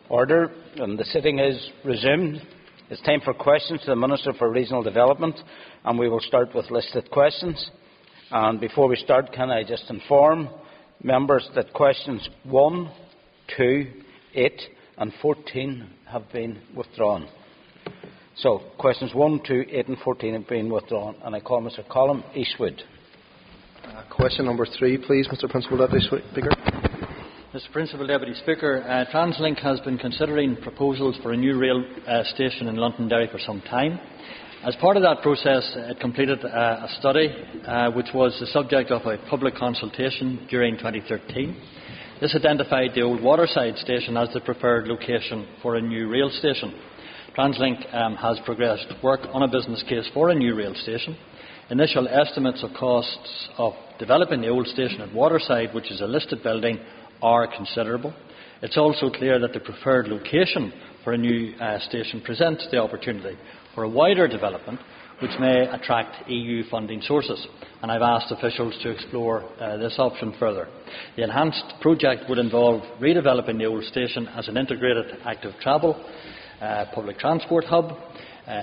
Order, and the sitting is resumed. It's time for questions to the Minister for Regional Development, and we will start with listed questions. And before we start, can I just inform members that questions 1, 2, 8 and 14 have been withdrawn. So, questions 1, 2, 8 and 14 have been withdrawn, and I call Mr Colm Eastwood. Question number 3, please, Mr Principal Deputy Speaker. Mr Principal Deputy Speaker, TransLink has been considering proposals for a new rail station in Londonderry for some time. As part of that process, it completed a study which was the subject of a public consultation during 2013. This identified the old Waterside station as the preferred location for a new rail station. TransLink has progressed work on a business case for a new rail station. Initial estimates of costs of developing the old station at Waterside, which is a listed building, are considerable. It is also clear that the preferred location for a new station presents the opportunity for a wider development which may attract EU funding sources, and I have asked officials to explore this option further. The enhanced project would involve redeveloping the old station as an integrated active travel public transport hub.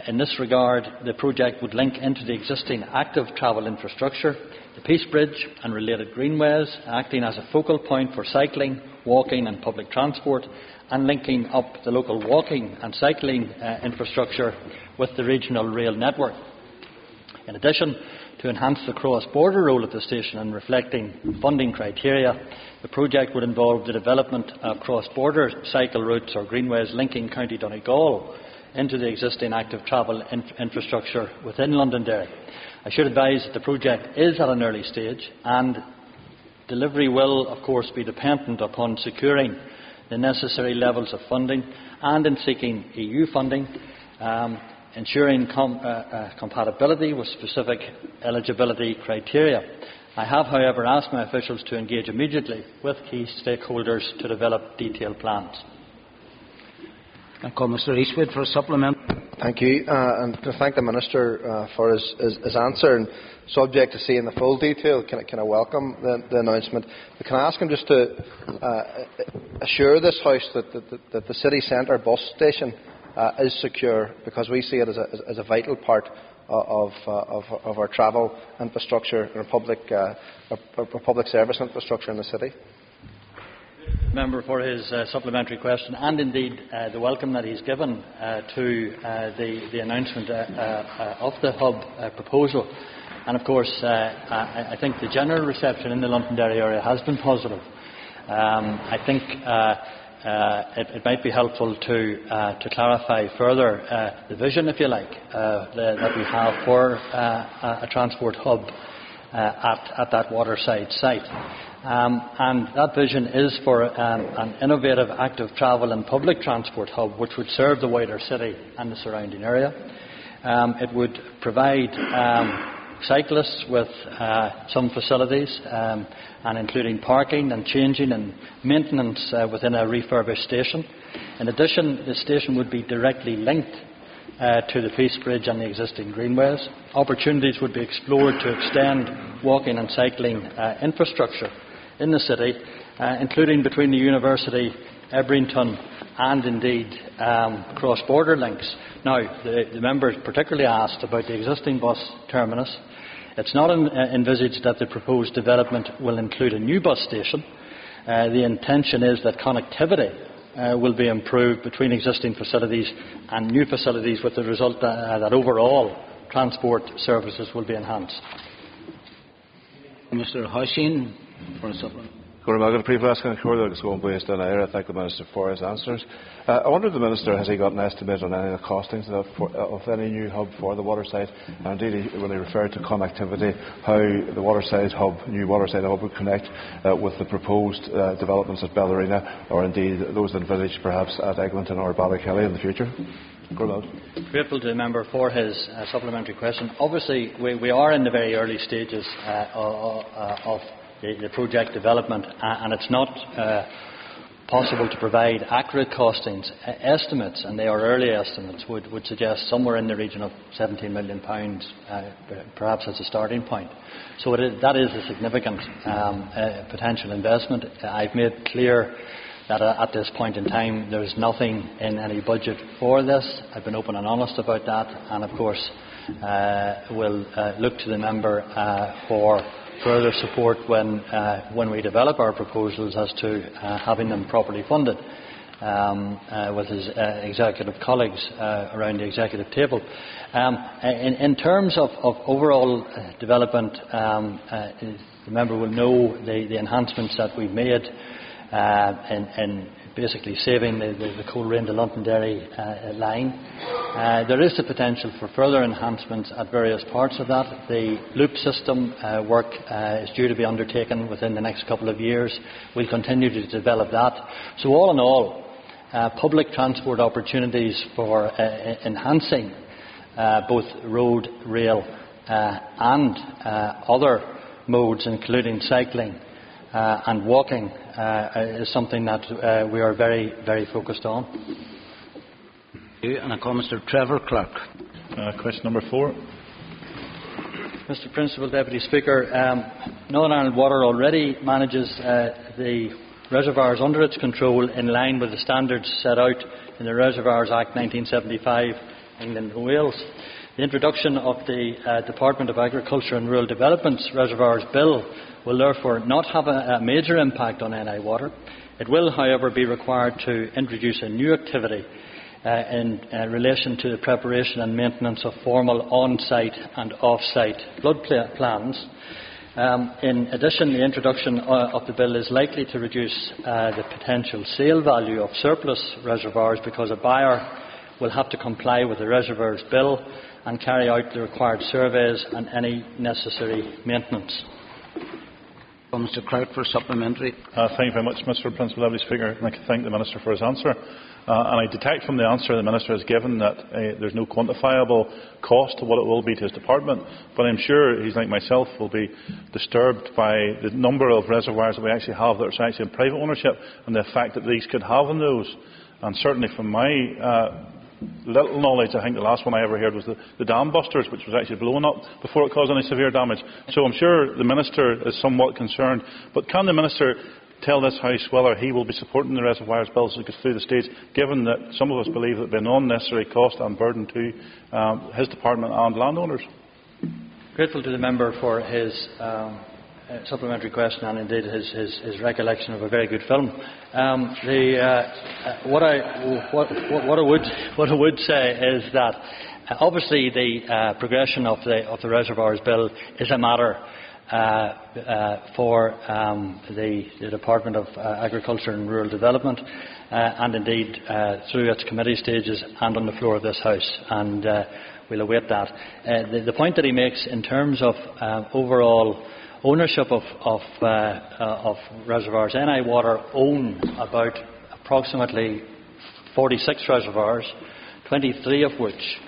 In this regard, the project would link into the existing active travel infrastructure, the Peace Bridge and related greenways, acting as a focal point for cycling, walking and public transport, and linking up the local walking and cycling infrastructure with the regional rail network. In addition, to enhance the cross-border role of the station and reflecting funding criteria, the project would involve the development of cross-border cycle routes or greenways linking County Donegal into the existing active travel infrastructure within Londonderry. I should advise that the project is at an early stage, and delivery will, of course, be dependent upon securing the necessary levels of funding and in seeking EU funding, ensuring compatibility with specific eligibility criteria. I have, however, asked my officials to engage immediately with key stakeholders to develop detailed plans. I call Mr Eastwood for a supplement. Thank you, and to thank the Minister for his answer. And subject to seeing the full detail, can I welcome the announcement? But can I ask him just to assure this House that the city centre bus station is secure, because we see it as a vital part of our travel infrastructure and our public service infrastructure in the city. Member for his supplementary question, and indeed the welcome that he has given to the announcement of the hub proposal. And of course, I think the general reception in the Londonderry area has been positive. I think it might be helpful to clarify further the vision, if you like, that we have for a transport hub at that Waterside site. And that vision is for an innovative active travel and public transport hub which would serve the wider city and the surrounding area. It would provide cyclists with some facilities, and including parking and changing and maintenance within a refurbished station. In addition, the station would be directly linked to the Peace Bridge and the existing greenways. Opportunities would be explored to extend walking and cycling infrastructure in the city, including between the University, Ebrington and indeed cross-border links. Now, the member particularly asked about the existing bus terminus. It's not envisaged that the proposed development will include a new bus station. The intention is that connectivity will be improved between existing facilities and new facilities, with the result that overall transport services will be enhanced. Mr Hoshin for a supplement. I thank the Minister for his answers. I wonder if the Minister has got an estimate on any of the costings of any new hub for the Waterside, and indeed when he referred to connectivity, how the new Waterside hub would connect with the proposed developments at Ballerina, or indeed those envisaged perhaps at Eglinton or Ballykilly in the future. Grateful to the member for his supplementary question. Obviously, we are in the very early stages of the project development, and it's not possible to provide accurate costings. Estimates, and they are early estimates, would suggest somewhere in the region of £17 million, perhaps as a starting point. So that is a significant potential investment. I've made clear that at this point in time there is nothing in any budget for this. I've been open and honest about that, and of course will look to the member for further support when we develop our proposals as to having them properly funded with his executive colleagues around the executive table. In terms of overall development, the member will know the enhancements that we've made in basically saving the Coleraine to Londonderry line. There is the potential for further enhancements at various parts of that. The loop system work is due to be undertaken within the next couple of years. We'll continue to develop that. So all in all, public transport opportunities for enhancing both road, rail and other modes, including cycling and walking, is something that we are very, very focused on. And I call Mr. Trevor Clark. Question number 4. Mr. Principal Deputy Speaker, Northern Ireland Water already manages the reservoirs under its control in line with the standards set out in the Reservoirs Act 1975, England and Wales. The introduction of the Department of Agriculture and Rural Development's Reservoirs Bill will therefore not have a major impact on NI Water. It will, however, be required to introduce a new activity in relation to the preparation and maintenance of formal on-site and off-site flood plans. In addition, the introduction of the bill is likely to reduce the potential sale value of surplus reservoirs because a buyer will have to comply with the Reservoirs Bill and carry out the required surveys and any necessary maintenance. Mr. Clark for supplementary. Thank you very much, Mr. Principal Deputy Speaker. I'd like to thank the Minister for his answer. And I detect from the answer the Minister has given that there is no quantifiable cost to what it will be to his department. But I'm sure he's, like myself, will be disturbed by the number of reservoirs that we actually have that are actually in private ownership and the effect that these could have on those. And certainly from my little knowledge, I think the last one I ever heard was the dam busters, which was actually blown up before it caused any severe damage. So I'm sure the Minister is somewhat concerned. But can the Minister tell this House whether he will be supporting the Reservoirs Bill as it goes through the stage, given that some of us believe that it will be an unnecessary cost and burden to his department and landowners? Grateful to the member for his supplementary question and indeed his recollection of a very good film. What I would say is that obviously the progression of the Reservoirs Bill is a matter for the Department of Agriculture and Rural Development and indeed through its committee stages and on the floor of this House, and we'll await that. The point that he makes in terms of overall ownership of reservoirs, NI Water own about approximately 46 reservoirs, 23 of which,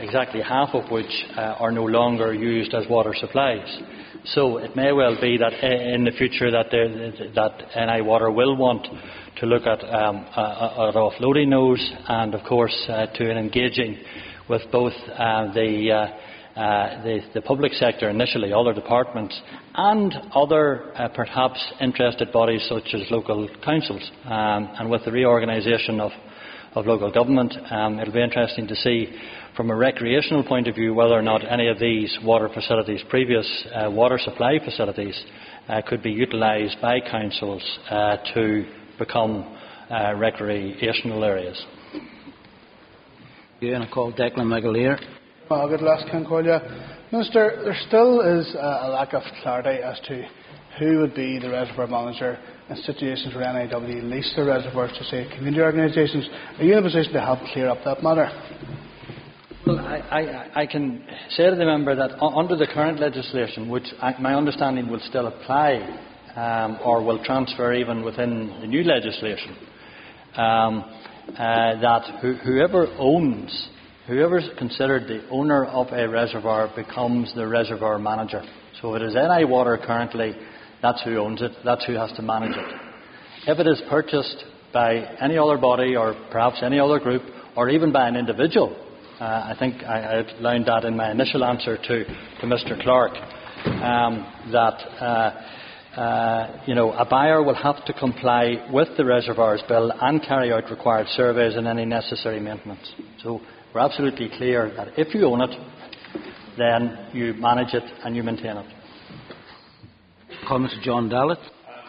exactly half of which, are no longer used as water supplies. So it may well be that in the future that NI Water will want to look at offloading those and, of course, to engaging with both the public sector initially, other departments, and other perhaps interested bodies such as local councils. And with the reorganisation of local government, it will be interesting to see from a recreational point of view whether or not any of these water facilities, previous water supply facilities, could be utilised by councils to become recreational areas. And I call Declan McAleer. Good last Minister, there still is a lack of clarity as to who would be the reservoir manager in situations where NIW lease the reservoirs to, say, community organisations. Are you in a position to help clear up that matter? Well, I can say to the member that under the current legislation, which my understanding will still apply or will transfer even within the new legislation, that whoever is considered the owner of a reservoir becomes the reservoir manager. So if it is NI Water currently, that's who owns it, that's who has to manage it. If it is purchased by any other body or perhaps any other group or even by an individual, I think I outlined that in my initial answer to Mr. Clark, a buyer will have to comply with the reservoirs bill and carry out required surveys and any necessary maintenance. So we're absolutely clear that if you own it, then you manage it and you maintain it. Mr. John Dallett.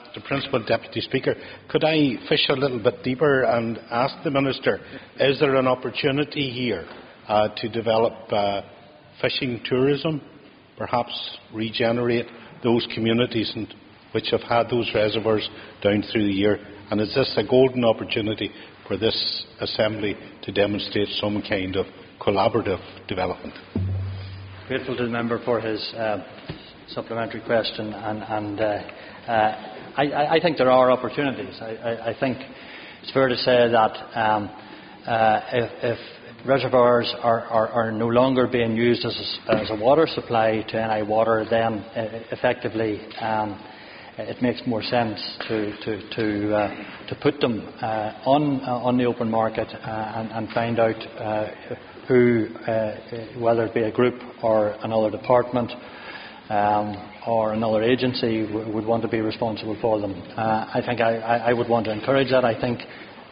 Mr. Principal Deputy Speaker, could I fish a little bit deeper and ask the Minister, is there an opportunity here to develop fishing tourism, perhaps regenerate those communities which have had those reservoirs down through the year? And is this a golden opportunity for this Assembly to demonstrate some kind of collaborative development? Grateful to the member for his supplementary question, and I think there are opportunities. I think it's fair to say that if reservoirs are no longer being used as a water supply to NI Water, then effectively it makes more sense to put them on the open market and find out who, whether it be a group or another department or another agency, would want to be responsible for them. I think I would want to encourage that. I think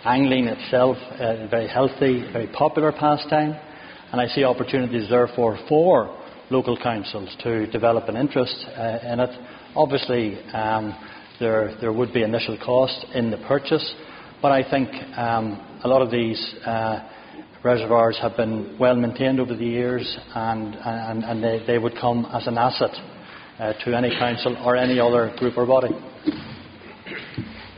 angling itself is a very healthy, very popular pastime, and I see opportunities therefore for local councils to develop an interest in it. Obviously, there would be initial cost in the purchase, but I think a lot of these reservoirs have been well maintained over the years, and they would come as an asset to any council or any other group or body.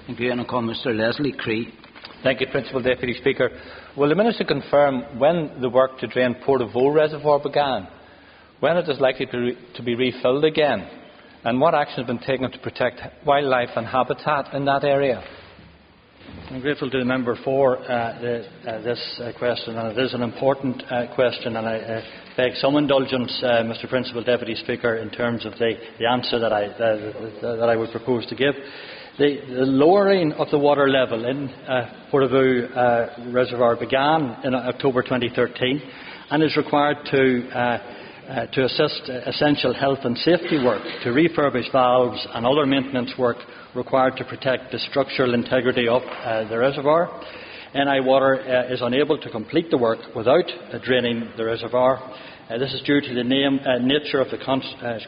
Thank you. And I call Mr. Leslie Cree. Thank you, Principal Deputy Speaker. Will the Minister confirm when the work to drain Port of Vaux Reservoir began, when it is likely to be refilled again, and what action has been taken to protect wildlife and habitat in that area? I'm grateful to the member for this question, and it is an important question, and I beg some indulgence, Mr. Principal Deputy Speaker, in terms of the answer that I would propose to give. The lowering of the water level in Port of Vaux Reservoir began in October 2013 and is required to assist essential health and safety work, to refurbish valves and other maintenance work required to protect the structural integrity of the reservoir. NI Water is unable to complete the work without draining the reservoir. This is due to the nature of the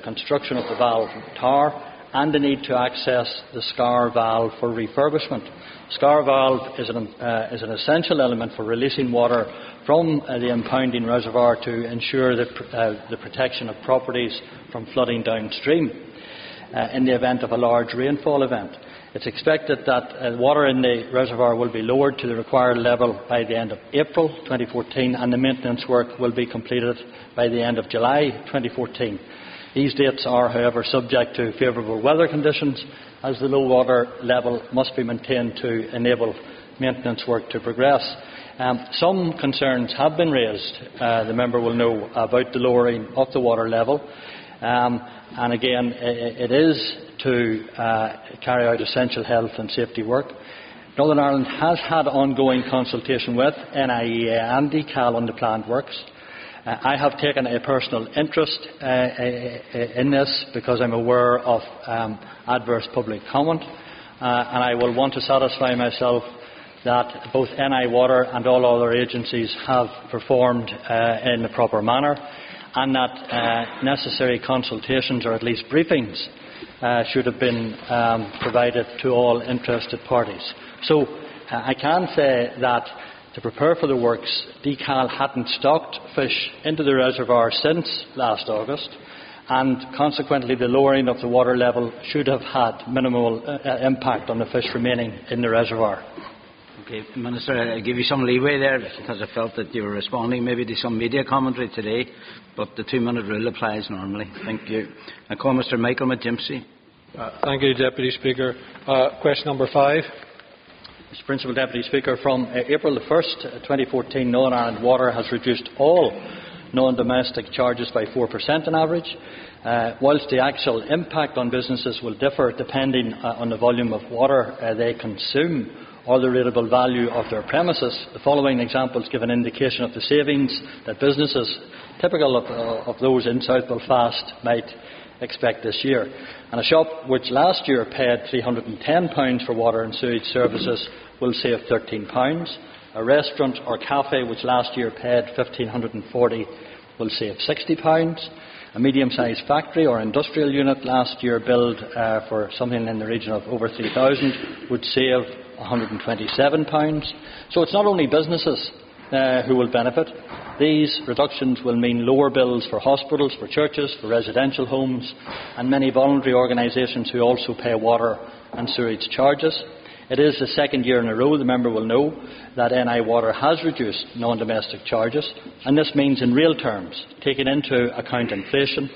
construction of the valve tower and the need to access the scour valve for refurbishment. Scour valve is an essential element for releasing water from the impounding reservoir to ensure the protection of properties from flooding downstream in the event of a large rainfall event. It's expected that water in the reservoir will be lowered to the required level by the end of April 2014, and the maintenance work will be completed by the end of July 2014. These dates are, however, subject to favourable weather conditions, as the low water level must be maintained to enable maintenance work to progress. Some concerns have been raised, the member will know, about the lowering of the water level. And again, it is to carry out essential health and safety work. Northern Ireland has had ongoing consultation with NIEA and DCAL on the planned works. I have taken a personal interest in this because I'm aware of adverse public comment, and I will want to satisfy myself that both NI Water and all other agencies have performed in the proper manner, and that necessary consultations, or at least briefings, should have been provided to all interested parties. So I can say that to prepare for the works, DCAL hadn't stocked fish into the reservoir since last August, and consequently the lowering of the water level should have had minimal impact on the fish remaining in the reservoir. Okay, Minister, I give you some leeway there because I felt that you were responding maybe to some media commentary today, but the 2-minute rule applies normally. Thank you. I call Mr. Michael McGimpsey. Thank you, Deputy Speaker. Question number 5. Mr. Principal Deputy Speaker, from April the 1st, 2014, Northern Ireland Water has reduced all non-domestic charges by 4% on average. Whilst the actual impact on businesses will differ depending on the volume of water they consume or the rateable value of their premises, the following examples give an indication of the savings that businesses typical of those in South Belfast might expect this year. And a shop which last year paid £310 for water and sewage services will save £13. A restaurant or cafe which last year paid £1,540 will save £60. A medium-sized factory or industrial unit last year billed for something in the region of over £3,000 would save £127. So it's not only businesses who will benefit. These reductions will mean lower bills for hospitals, for churches, for residential homes and many voluntary organisations who also pay water and sewage charges. It is the second year in a row, the member will know, that NI Water has reduced non-domestic charges, and this means in real terms, taking into account inflation,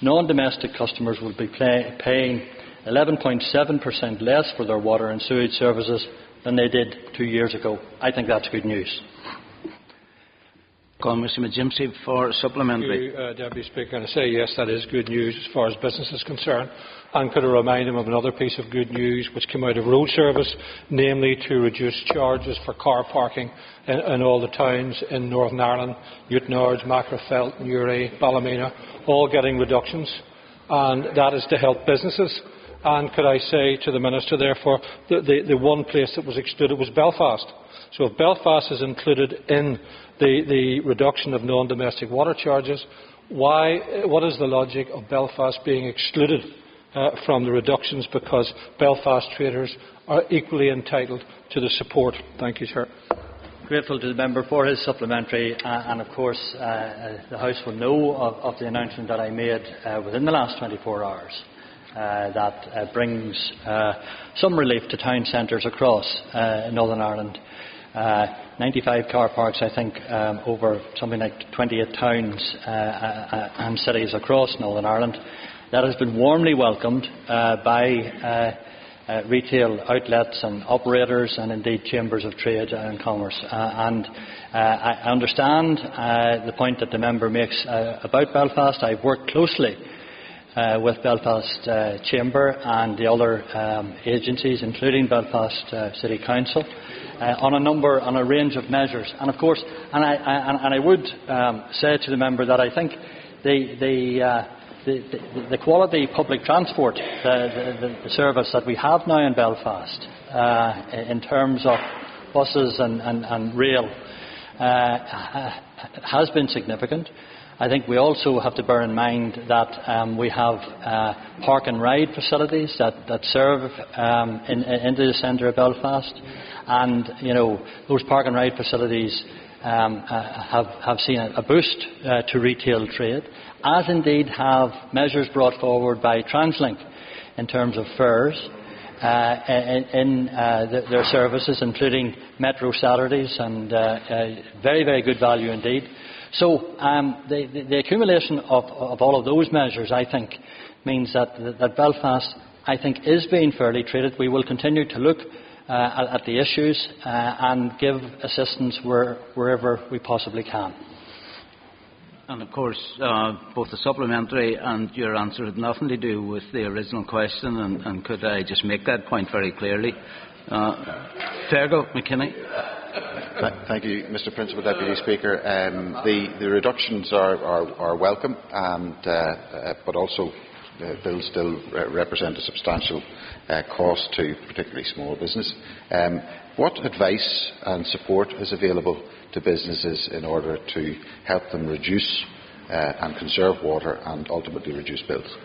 non-domestic customers will be paying 11.7% less for their water and sewage services than they did 2 years ago. I think that's good news. Mr. McGimsey for supplementary. Thank you, Deputy Speaker. And I say yes, that is good news as far as business is concerned. And could I remind him of another piece of good news which came out of road service, namely to reduce charges for car parking in all the towns in Northern Ireland, Newtownards, Macrofelt, Newry, Ballymena, all getting reductions. And that is to help businesses. And could I say to the Minister, therefore, the one place that was excluded was Belfast. So if Belfast is included in the reduction of non-domestic water charges, what is the logic of Belfast being excluded from the reductions, because Belfast traders are equally entitled to the support? Thank you, sir. Grateful to the member for his supplementary, and of course the House will know of the announcement that I made within the last 24 hours. That brings some relief to town centres across Northern Ireland. 95 car parks, I think, over something like 28 towns and cities across Northern Ireland. That has been warmly welcomed by retail outlets and operators, and indeed chambers of trade and commerce. I understand the point that the member makes about Belfast. I've worked closely with Belfast Chamber and the other agencies, including Belfast City Council, on a range of measures. And of course, I would say to the member that I think the quality public transport, the service that we have now in Belfast, in terms of buses and rail, has been significant. I think we also have to bear in mind that we have park and ride facilities that serve into the centre of Belfast, and those park and ride facilities have seen a boost to retail trade, as indeed have measures brought forward by TransLink in terms of fares in their services, including Metro Saturdays, and very, very good value indeed. So the accumulation of all of those measures, I think, means that Belfast, I think, is being fairly treated. We will continue to look at the issues and give assistance wherever we possibly can. And of course, both the supplementary and your answer had nothing to do with the original question, and could I just make that point very clearly? Fergal McKinney. Thank you, Mr. Principal Deputy Speaker. The reductions are welcome, but also bills still represent a substantial cost to particularly small business. What advice and support is available to businesses in order to help them reduce and conserve water and ultimately reduce bills?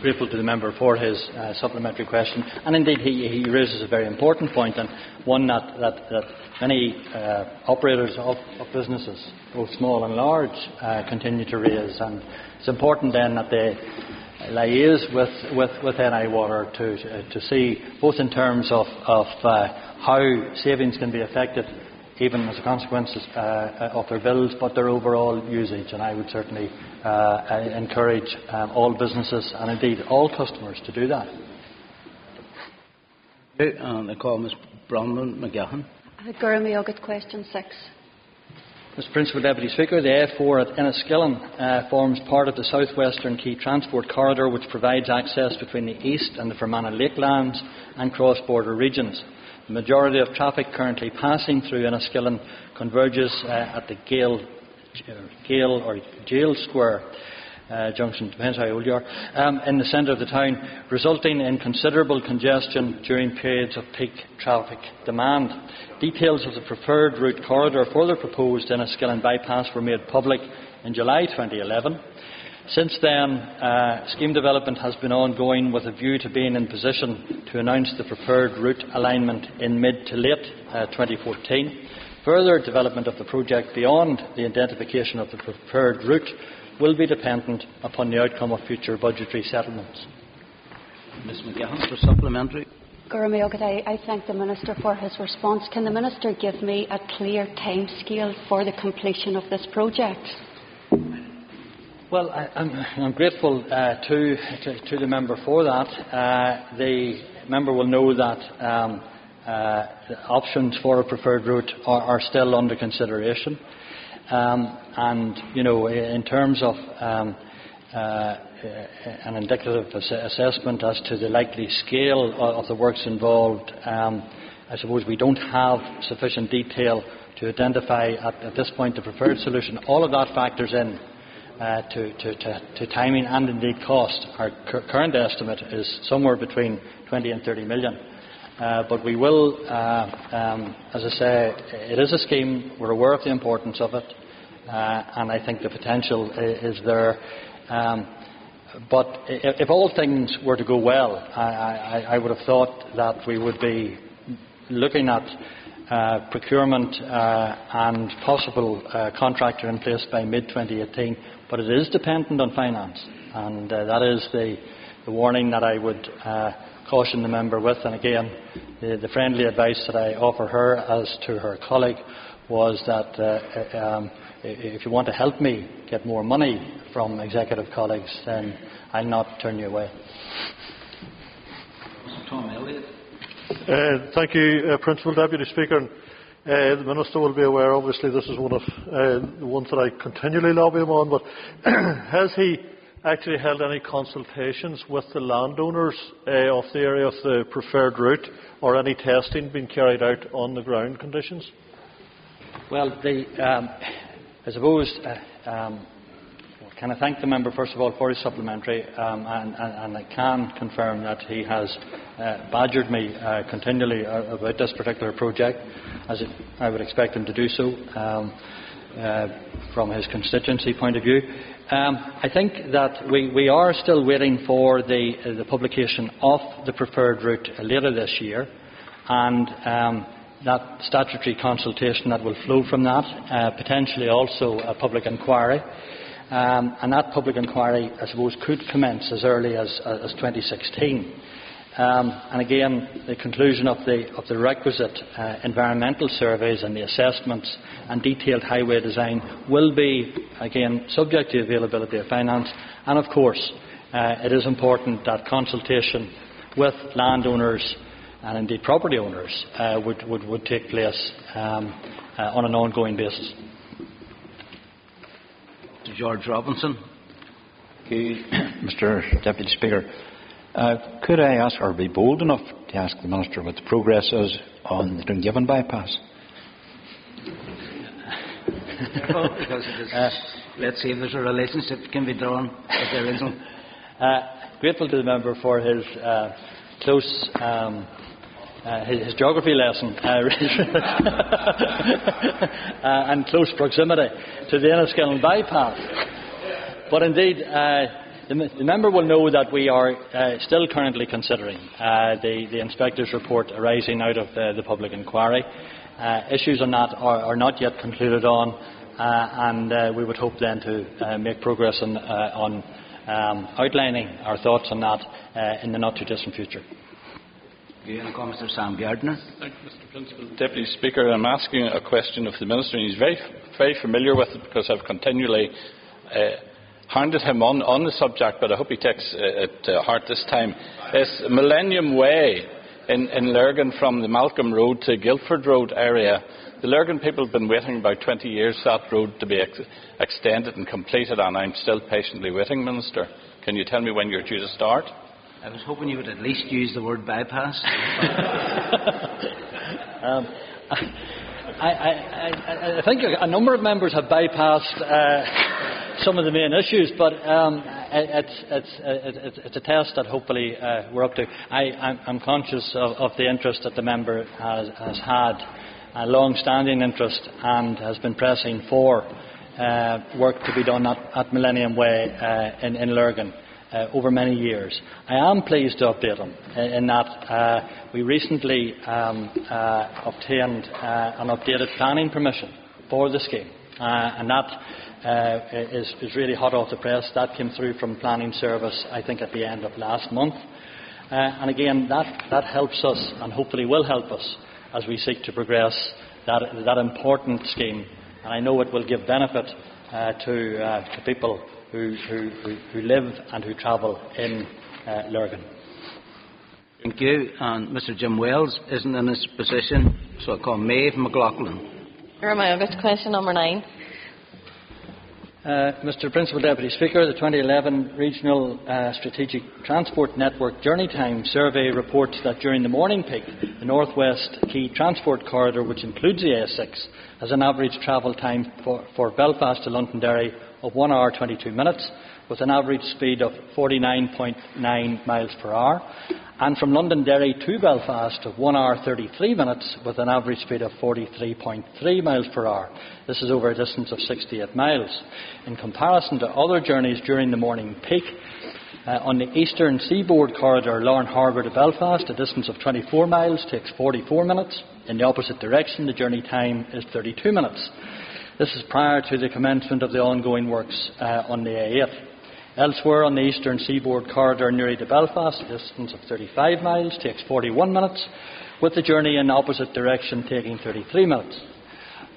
Grateful to the member for his supplementary question, and indeed he raises a very important point, and one that many operators of businesses, both small and large, continue to raise. And it's important then that they liaise with NI Water to see, both in terms of how savings can be affected, even as a consequence of their bills, but their overall usage. And I would certainly encourage all businesses and indeed all customers to do that. I call Ms. Bronwyn McGahan. Gurmayogat, question 6. Mr. Principal Deputy Speaker, the A4 at Enniskillen forms part of the south-western key transport corridor, which provides access between the east and the Fermanagh Lakelands and cross-border regions. The majority of traffic currently passing through Enniskillen converges at the Gale Square. junction, depends how old you are, in the centre of the town, resulting in considerable congestion during periods of peak traffic demand. Details of the preferred route corridor for the proposed Enniskillen bypass were made public in July 2011. Since then, scheme development has been ongoing with a view to being in position to announce the preferred route alignment in mid to late 2014. Further development of the project beyond the identification of the preferred route will be dependent upon the outcome of future budgetary settlements. Ms McGahon for supplementary. I thank the Minister for his response. Can the Minister give me a clear timescale for the completion of this project? Well, I'm grateful to the member for that. The member will know that the options for a preferred route are still under consideration. And, you know, in terms of an indicative assessment as to the likely scale of the works involved, I suppose we don't have sufficient detail to identify at this point the preferred solution. All of that factors in to timing and indeed cost. Our current estimate is somewhere between 20 and 30 million. But we will, as I say, it is a scheme. We're aware of the importance of it, and I think the potential is there. But if all things were to go well, I would have thought that we would be looking at procurement and possible contractor in place by mid-2018. But it is dependent on finance, and that is the warning that I would caution the member with. And again, the friendly advice that I offer her as to her colleague was that if you want to help me get more money from executive colleagues, then I'll not turn you away. Tom Elliott. Thank you, Principal Deputy Speaker. The Minister will be aware, obviously, this is one of the ones that I continually lobby him on, but has he actually held any consultations with the landowners of the area of the preferred route, or any testing being carried out on the ground conditions? Well, I suppose, can I thank the member first of all for his supplementary, and I can confirm that he has badgered me continually about this particular project, as I would expect him to do so from his constituency point of view. I think that we are still waiting for the publication of the preferred route later this year, and that statutory consultation that will flow from that, potentially also a public inquiry. And that public inquiry, I suppose, could commence as early as 2016. And again, the conclusion of the requisite environmental surveys and the assessments and detailed highway design will be, again, subject to availability of finance. And of course, it is important that consultation with landowners and indeed property owners would take place on an ongoing basis. George Robinson. Thank you, Mr. Deputy Speaker. Could I ask, or be bold enough to ask the Minister what the progress is on the Dungiven bypass? Because it is, let's see if there's a relationship that can be drawn, if there isn't. Grateful to the member for his close his geography lesson and close proximity to the Enniskillen bypass. But indeed, the member will know that we are still currently considering the inspector's report arising out of the public inquiry. Issues on that are not yet concluded on, and we would hope then to make progress on outlining our thoughts on that in the not too distant future. Mr. Sam Gardner. Thank you, Mr. Principal Deputy Speaker. I'm asking a question of the Minister, and he's very, very familiar with it because I've continually hounded him on the subject, but I hope he takes it to heart this time. It's Millennium Way in Lurgan, from the Malcolm Road to Guildford Road area. The Lurgan people have been waiting about 20 years for that road to be extended and completed, and I'm still patiently waiting, Minister. Can you tell me when you're due to start? I was hoping you would at least use the word bypass. I think a number of members have bypassed some of the main issues, but it's a test that hopefully we're up to. I'm conscious of the interest that the member has had, a long-standing interest, and has been pressing for work to be done at Millennium Way in Lurgan over many years. I am pleased to update him in that we recently obtained an updated planning permission for the scheme, and that is really hot off the press. That came through from Planning Service, I think, at the end of last month. And again, that helps us, and hopefully will help us, as we seek to progress that important scheme. And I know it will give benefit to people who live and who travel in Lurgan. Thank you. And Mr. Jim Wells isn't in his position, so I call Maeve McLaughlin. Question number 9. Mr. Principal Deputy Speaker, the 2011 Regional Strategic Transport Network Journey Time Survey reports that during the morning peak, the North West Key Transport Corridor, which includes the A6, has an average travel time for Belfast to Londonderry of 1 hour 22 minutes, with an average speed of 49.9 miles per hour, and from Londonderry to Belfast of 1 hour 33 minutes, with an average speed of 43.3 miles per hour. This is over a distance of 68 miles. In comparison to other journeys during the morning peak, on the Eastern Seaboard Corridor, Larne Harbour to Belfast, a distance of 24 miles takes 44 minutes. In the opposite direction, the journey time is 32 minutes. This is prior to the commencement of the ongoing works on the A8. Elsewhere on the Eastern Seaboard Corridor, Newry to Belfast, a distance of 35 miles takes 41 minutes, with the journey in the opposite direction taking 33 minutes.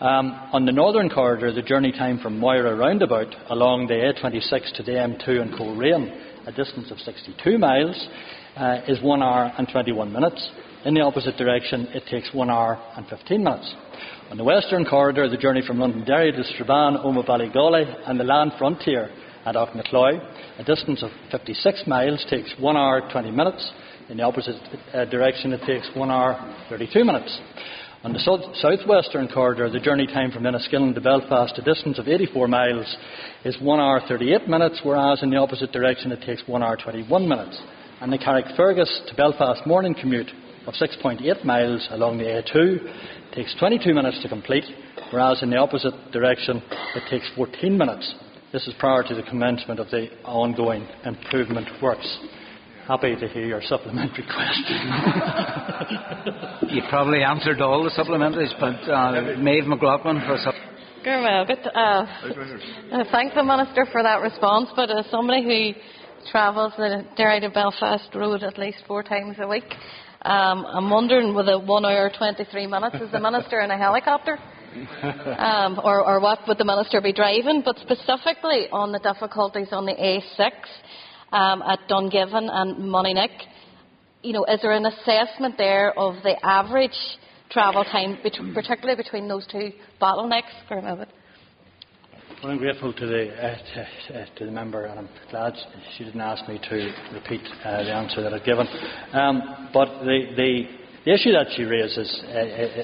On the Northern Corridor, the journey time from Moira roundabout along the A26 to the M2 in Coleraine, a distance of 62 miles, is 1 hour and 21 minutes. In the opposite direction, it takes 1 hour and 15 minutes. On the Western Corridor, the journey from Londonderry to Strabane, Omagh Ballygawley and the land frontier at Auchnacloy, a distance of 56 miles, takes 1 hour 20 minutes. In the opposite direction, it takes 1 hour 32 minutes. On the southwestern corridor, the journey time from Enniskillen to Belfast, a distance of 84 miles, is 1 hour 38 minutes, whereas in the opposite direction it takes 1 hour 21 minutes. And the Carrickfergus to Belfast morning commute of 6.8 miles along the A2 takes 22 minutes to complete, whereas in the opposite direction it takes 14 minutes. This is prior to the commencement of the ongoing improvement works. Happy to hear your supplementary question. You probably answered all the supplementaries, but Maeve McLaughlin for thank the Minister for that response, but as somebody who travels the Derry to Belfast road at least 4 times a week, I'm wondering, with a 1 hour 23 minutes, is the Minister in a helicopter? Or what would the Minister be driving? But specifically on the difficulties on the A6 at Dungiven and Moneynick, is there an assessment there of the average travel time, particularly between those two bottlenecks? Well, I'm grateful to the member, and I'm glad she didn't ask me to repeat the answer that I'd given. But the issue that she raises,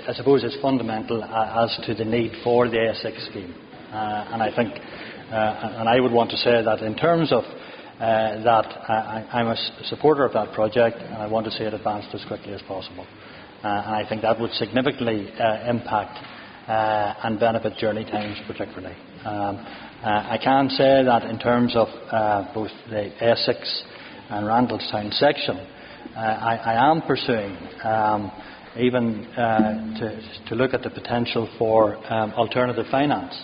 I suppose, is fundamental as to the need for the A6 scheme. And I think, and I would want to say that in terms of that, I'm a supporter of that project, and I want to see it advanced as quickly as possible. And I think that would significantly impact and benefit journey times particularly. I can say that in terms of both the A6 and Randallstown section, I am pursuing even to look at the potential for alternative finance.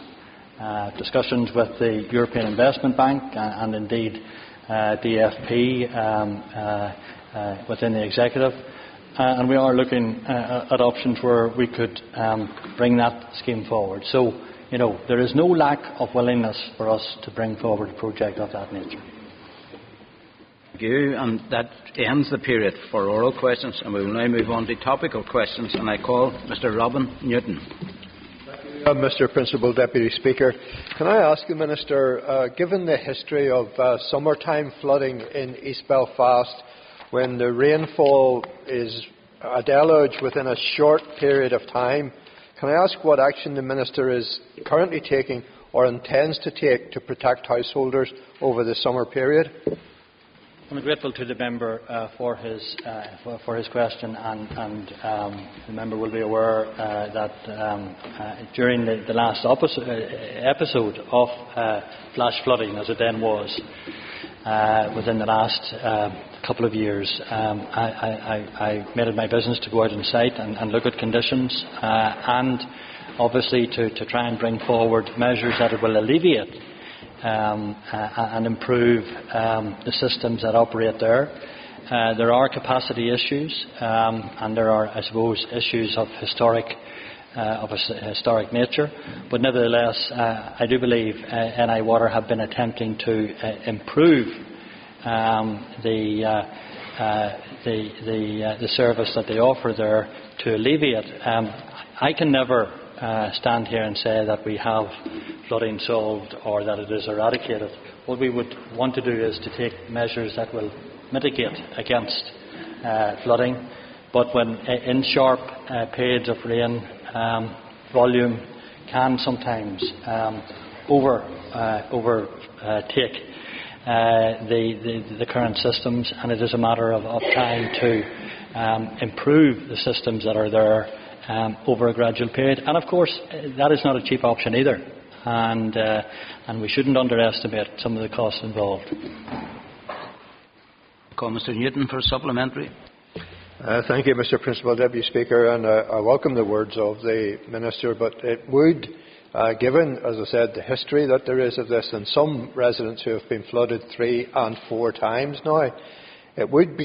Discussions with the European Investment Bank and indeed DFP within the executive. And we are looking at options where we could bring that scheme forward. So, there is no lack of willingness for us to bring forward a project of that nature. Thank you. And that ends the period for oral questions. And we will now move on to topical questions. And I call Mr. Robin Newton. Mr. Principal Deputy Speaker, can I ask the Minister, given the history of summertime flooding in East Belfast, when the rainfall is a deluge within a short period of time, Can I ask what action the Minister is currently taking or intends to take to protect householders over the summer period? I'm grateful to the member for his question, and the member will be aware that during the last episode of flash flooding, as it then was, within the last couple of years, I made it my business to go out on site and look at conditions, and obviously to try and bring forward measures that will alleviate and improve the systems that operate there. There are capacity issues, and there are, I suppose, issues of a historic nature. But nevertheless, I do believe NI Water have been attempting to improve the service that they offer there to alleviate. I can never stand here and say that we have flooding solved or that it is eradicated. What we would want to do is to take measures that will mitigate against flooding. But when in sharp periods of rain, volume can sometimes overtake the current systems, and it is a matter of trying to improve the systems that are there over a gradual period. And of course, that is not a cheap option either, and we shouldn't underestimate some of the costs involved. Call Mr. Newton for a supplementary. Thank you, Mr. Principal Deputy Speaker, and I welcome the words of the Minister, but it would, given, as I said, the history that there is of this, and some residents who have been flooded 3 and 4 times now, it would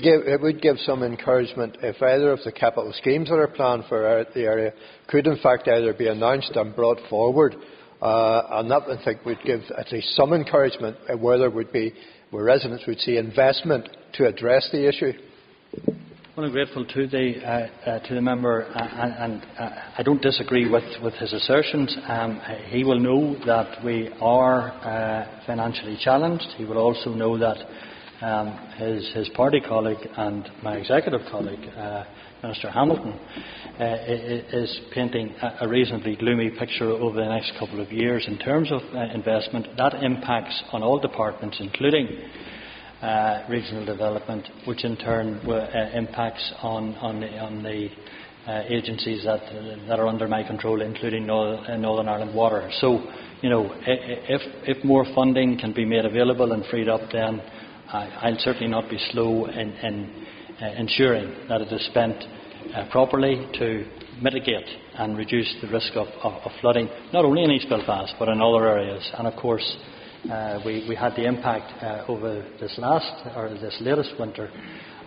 give some encouragement if either of the capital schemes that are planned for the area could in fact either be announced and brought forward, and that I think would give at least some encouragement where residents would see investment to address the issue. Well, I'm grateful to the member, and I don't disagree with his assertions. He will know that we are financially challenged. He will also know that his party colleague and my executive colleague, Minister Hamilton, is painting a reasonably gloomy picture over the next couple of years in terms of investment. That impacts on all departments, including regional development, which in turn impacts on the agencies that are under my control, including Northern Ireland Water. So, if more funding can be made available and freed up, then I'll certainly not be slow in ensuring that it is spent properly to mitigate and reduce the risk of flooding, not only in East Belfast but in other areas. And of course, we had the impact over this latest winter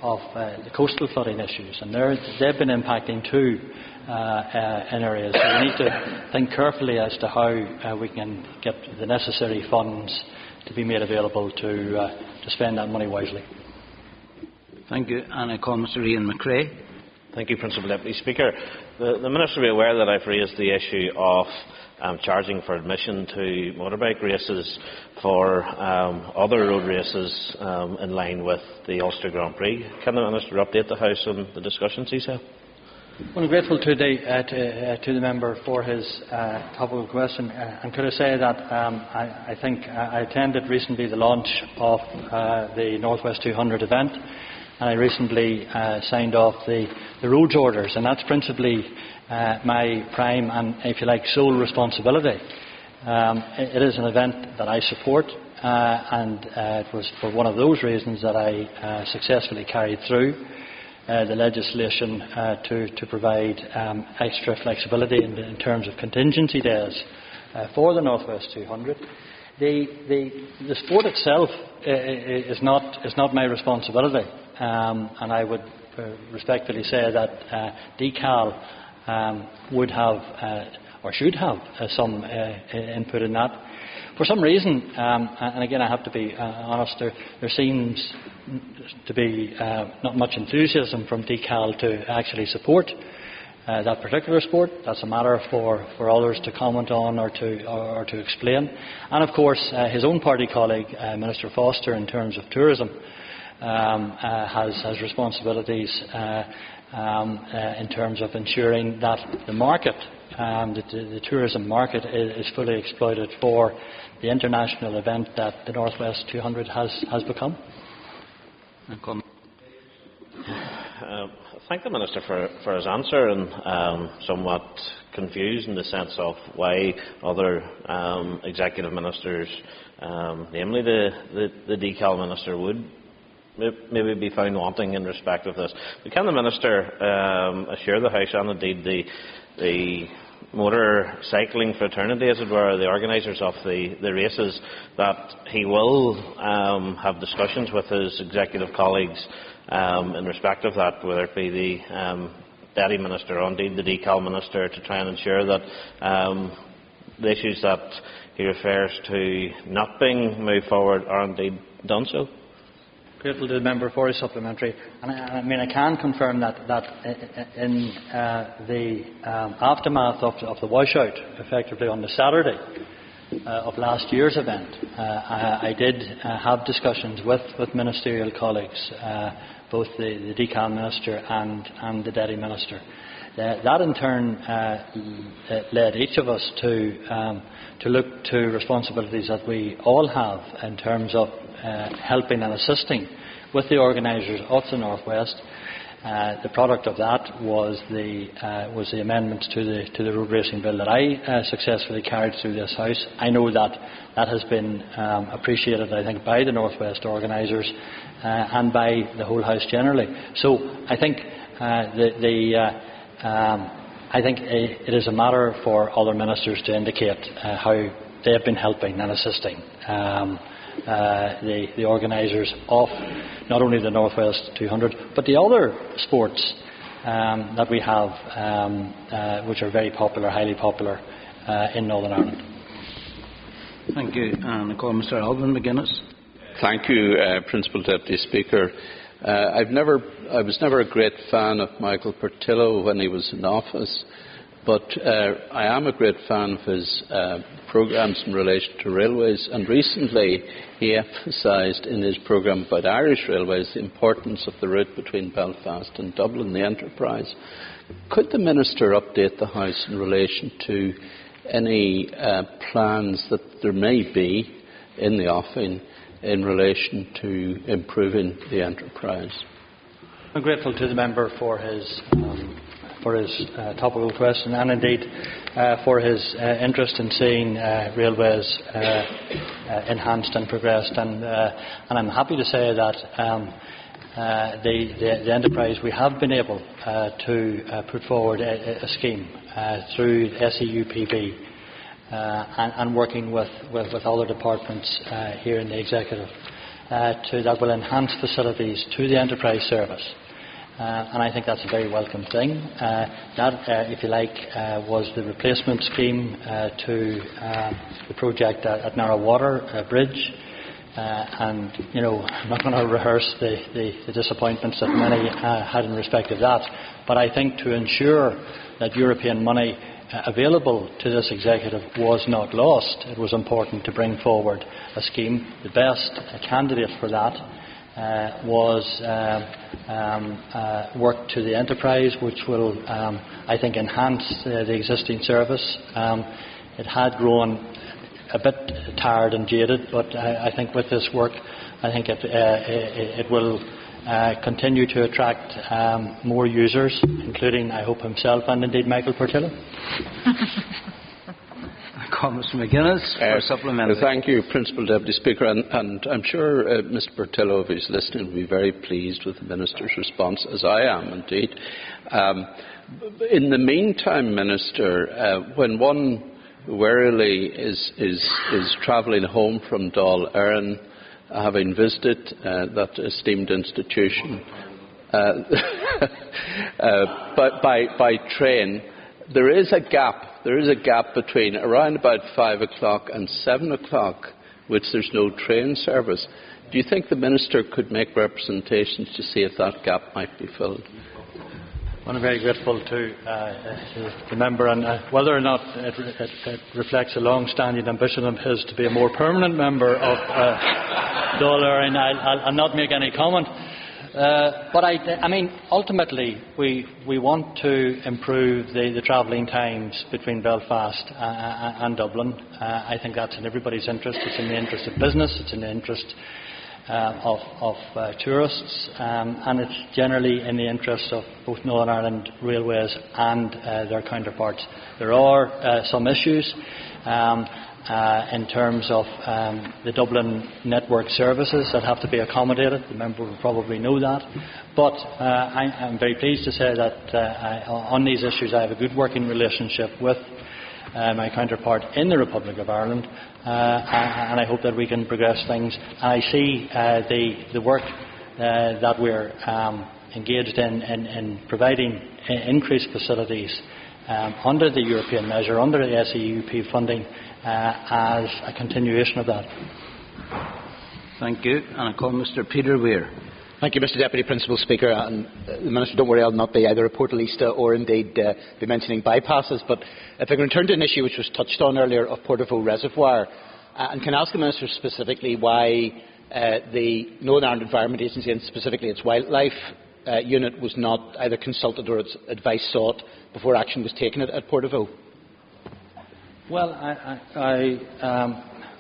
of the coastal flooding issues, and they've been impacting too in areas. So we need to think carefully as to how we can get the necessary funds to be made available to spend that money wisely. Thank you. And I call Mr. Ian McRae. Thank you, Principal Deputy Speaker. The Minister will be aware that I've raised the issue of charging for admission to motorbike races for other road races in line with the Ulster Grand Prix. Can the Minister update the House on the discussions he's had? Well, I'm grateful to the member for his topical question. And could I say that I think I attended recently the launch of the North West 200 event, and I recently signed off the roads orders, and that's principally my prime and, if you like, sole responsibility. It is an event that I support, and it was for one of those reasons that I successfully carried through the legislation to provide extra flexibility in terms of contingency days for the North West 200. The sport itself is not my responsibility, and I would respectfully say that DCAL would have or should have some input in that. For some reason, and again I have to be honest, there seems to be not much enthusiasm from DCAL to actually support that particular sport. That's a matter for others to comment on or to explain. And of course, his own party colleague, Minister Foster, in terms of tourism, has responsibilities in terms of ensuring that the market, the tourism market, is fully exploited for the international event that the North West 200 has become. I thank the Minister for his answer, and somewhat confused in the sense of why other executive ministers, namely the decal minister, would maybe be found wanting in respect of this. But can the Minister assure the House, and indeed the motor cycling fraternity, as it were, the organisers of the races, that he will have discussions with his executive colleagues in respect of that, whether it be the Deputy Minister or indeed the decal minister, to try and ensure that the issues that he refers to not being moved forward are indeed done so? Grateful to the member for his supplementary. And I can confirm that in the aftermath of the washout, effectively on the Saturday of last year's event, I did have discussions with ministerial colleagues, both the decal minister and the deputy minister. That in turn led each of us to look to responsibilities that we all have in terms of helping and assisting with the organisers of the North West. The product of that was the amendments to the road racing bill that I successfully carried through this House. I know that has been appreciated, I think, by the North West organisers and by the whole House generally. So I think it is a matter for other ministers to indicate how they have been helping and assisting the organisers of not only the North West 200 but the other sports that we have, which are very popular, highly popular in Northern Ireland. Thank you. And I call Mr. Alvin McGuinness. Thank you, Principal Deputy Speaker. I was never a great fan of Michael Portillo when he was in office, but I am a great fan of his programmes in relation to railways, and recently he emphasised in his programme about Irish railways the importance of the route between Belfast and Dublin, the enterprise. Could the Minister update the House in relation to any plans that there may be in the offing in relation to improving the enterprise? I'm grateful to the member for his topical question, and indeed for his interest in seeing railways enhanced and progressed. And I'm happy to say that the enterprise, we have been able to put forward a scheme through SEUPB and working with other departments here in the Executive that will enhance facilities to the enterprise service. And I think that's a very welcome thing. That, if you like, was the replacement scheme to the project at Narrow Bridge. And, you know, I'm not going to rehearse the disappointments that many had in respect of that. But I think to ensure that European money available to this Executive was not lost, it was important to bring forward a scheme. The best candidate for that was work to the enterprise, which will, I think, enhance the existing service. It had grown a bit tired and jaded, but I think with this work, I think it will continue to attract more users, including, I hope, himself and indeed Michael Portillo. Mr. McGuinness for a supplementary. Thank you, Principal Deputy Speaker, and I'm sure Mr. Portillo, if he's listening, will be very pleased with the Minister's response, as I am indeed. In the meantime, Minister, when one warily is travelling home from Dáil Éireann, having visited that esteemed institution by train, there is a gap. There is a gap between around about 5 o'clock and 7 o'clock, which there's no train service. Do you think the Minister could make representations to see if that gap might be filled? I'm very grateful to the member, and whether or not it reflects a long-standing ambition of his to be a more permanent member of Dáil Éireann, I'll not make any comment. But I mean, ultimately, we want to improve the travelling times between Belfast and Dublin. I think that's in everybody's interest. It's in the interest of business. It's in the interest of tourists, and it's generally in the interest of both Northern Ireland Railways and their counterparts. There are some issues in terms of the Dublin network services that have to be accommodated. The member will probably know that. But I'm very pleased to say that on these issues I have a good working relationship with my counterpart in the Republic of Ireland, and I hope that we can progress things. And I see the work that we're engaged in providing increased facilities under the European measure, under the SEUP funding, as a continuation of that. Thank you. And I call Mr. Peter Weir. Thank you, Mr. Deputy Principal Speaker. And the Minister, don't worry, I'll not be either a Portalista or indeed be mentioning bypasses. But if I can return to an issue which was touched on earlier of Portavoe Reservoir, and can ask the Minister specifically why the Northern Ireland Environment Agency and specifically its wildlife unit was not either consulted or its advice sought before action was taken at Portavoe. Well, I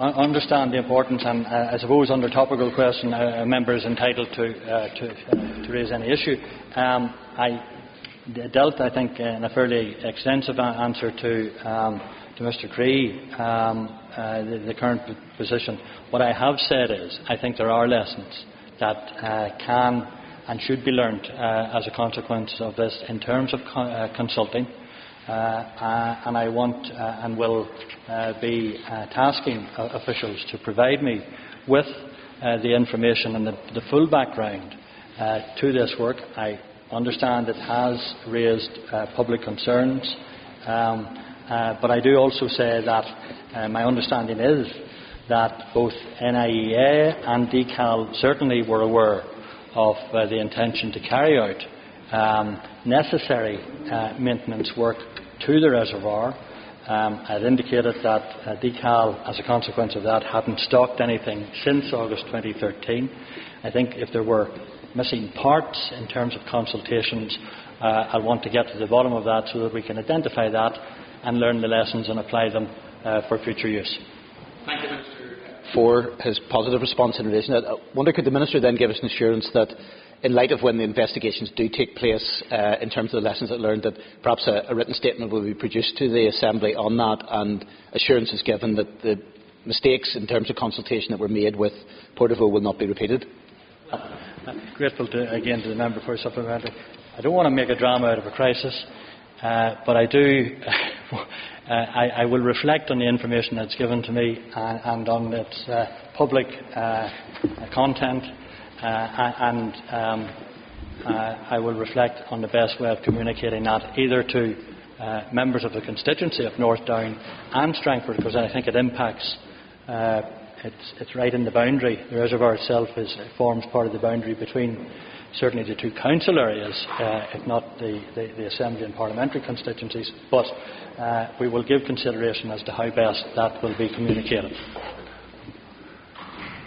understand the importance, and I suppose under topical question a member is entitled to raise any issue. I dealt, I think, in a fairly extensive answer to Mr. Cree, the current position. What I have said is I think there are lessons that can and should be learnt as a consequence of this in terms of consulting. And I want and will be tasking officials to provide me with the information and the full background to this work. I understand it has raised public concerns, but I do also say that my understanding is that both NIEA and DCAL certainly were aware of the intention to carry out necessary maintenance work to the reservoir. I had indicated that DCAL, as a consequence of that, hadn't stocked anything since August 2013. I think if there were missing parts in terms of consultations, I want to get to the bottom of that so that we can identify that and learn the lessons and apply them for future use. Thank you, Minister, for his positive response in relation to that. I wonder, could the Minister then give us an assurance that in light of when the investigations do take place, in terms of the lessons that learned, that perhaps a written statement will be produced to the Assembly on that, and assurance is given that the mistakes in terms of consultation that were made with Portavoe will not be repeated? I'm grateful again to the member for a supplementary. I don't want to make a drama out of a crisis, but I do. I will reflect on the information that's given to me and on its public content. And I will reflect on the best way of communicating that either to members of the constituency of North Down and Strangford, because I think it impacts. It's right in the boundary. The reservoir itself forms part of the boundary between certainly the two council areas, if not the Assembly and parliamentary constituencies. But we will give consideration as to how best that will be communicated.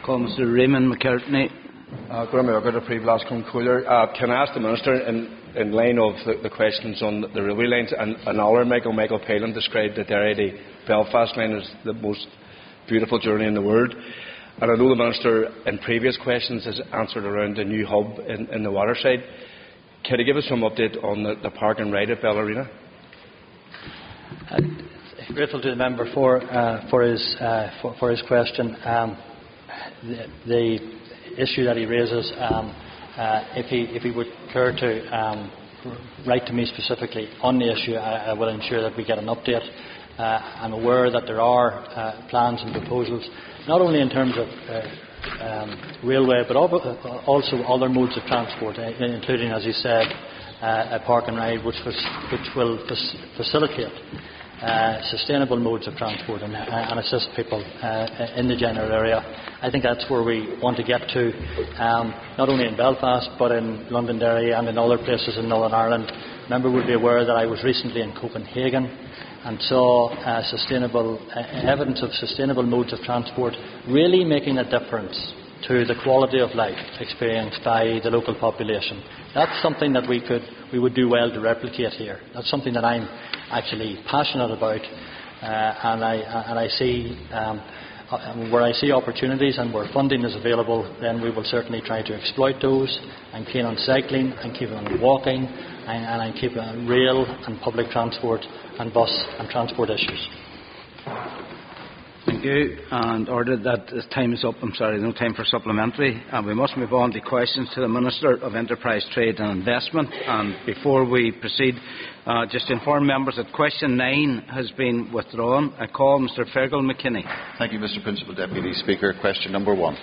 Call Mr. Raymond McCartney. Can I ask the Minister, in line of the questions on the railway lines, and another Michael Palin described the Derry to Belfast line as the most beautiful journey in the world, and I know the Minister in previous questions has answered around the new hub in the waterside. Can he give us some update on the park and ride at Bellarina? Grateful to the member for his question. The issue that he raises, if he would care to write to me specifically on the issue, I will ensure that we get an update. I'm aware that there are plans and proposals, not only in terms of railway, but also other modes of transport, including, as you said, a park and ride, which will facilitate sustainable modes of transport and assist people in the general area. I think that's where we want to get to, not only in Belfast but in Londonderry and in other places in Northern Ireland. Member will be aware that I was recently in Copenhagen and saw evidence of sustainable modes of transport really making a difference to the quality of life experienced by the local population. That's something that we would do well to replicate here. That's something that I'm actually passionate about, and I see where I see opportunities and where funding is available, then we will certainly try to exploit those. I'm keen on cycling, I'm keen on walking, and I'm keen on rail and public transport and bus and transport issues. Thank you. And order that time is up. I'm sorry, no time for supplementary. And we must move on to questions to the Minister of Enterprise, Trade and Investment. And before we proceed, just to inform members that question 9 has been withdrawn. I call Mr Fergal McKinney. Thank you, Mr Principal Deputy Speaker. Question number 1.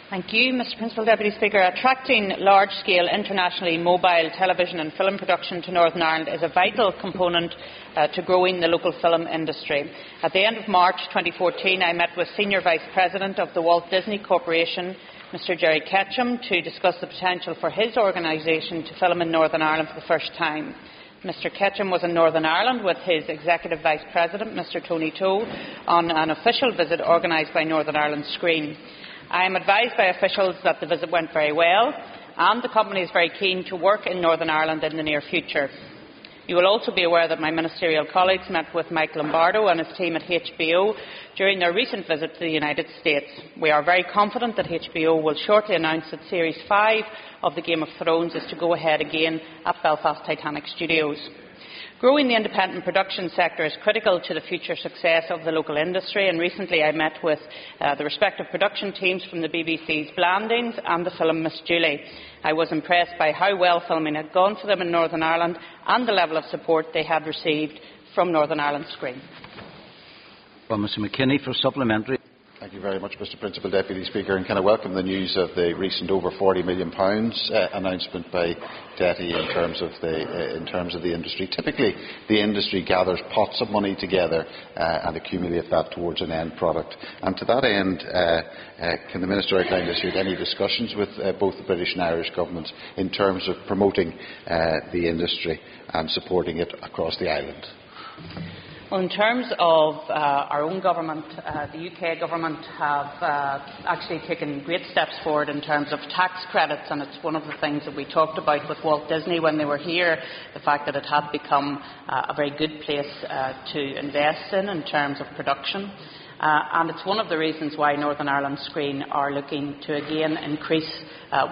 Thank you, Mr Principal Deputy Speaker. Attracting large-scale internationally mobile television and film production to Northern Ireland is a vital component to growing the local film industry. At the end of March 2014, I met with Senior Vice President of the Walt Disney Corporation, Mr Jerry Ketchum, to discuss the potential for his organisation to film in Northern Ireland for the first time. Mr Ketchum was in Northern Ireland with his Executive Vice President, Mr Tony Toe, on an official visit organised by Northern Ireland Screen. I am advised by officials that the visit went very well, and the company is very keen to work in Northern Ireland in the near future. You will also be aware that my ministerial colleagues met with Mike Lombardo and his team at HBO during their recent visit to the United States. We are very confident that HBO will shortly announce that Series 5 of the Game of Thrones is to go ahead again at Belfast Titanic Studios. Growing the independent production sector is critical to the future success of the local industry, and recently I met with the respective production teams from the BBC's Blandings and the film Miss Julie. I was impressed by how well filming had gone for them in Northern Ireland and the level of support they had received from Northern Ireland Screen. Well, Mr McKinney for supplementary. Thank you very much, Mr Principal Deputy Speaker, and can I welcome the news of the recent over £40 million announcement by DETI in terms of the industry. Typically, the industry gathers pots of money together and accumulate that towards an end product. And to that end, can the Minister outline this year any discussions with both the British and Irish governments in terms of promoting the industry and supporting it across the island? Well, in terms of our own government, the UK government have actually taken great steps forward in terms of tax credits, and it's one of the things that we talked about with Walt Disney when they were here, the fact that it had become a very good place to invest in terms of production. And it's one of the reasons why Northern Ireland Screen are looking to again increase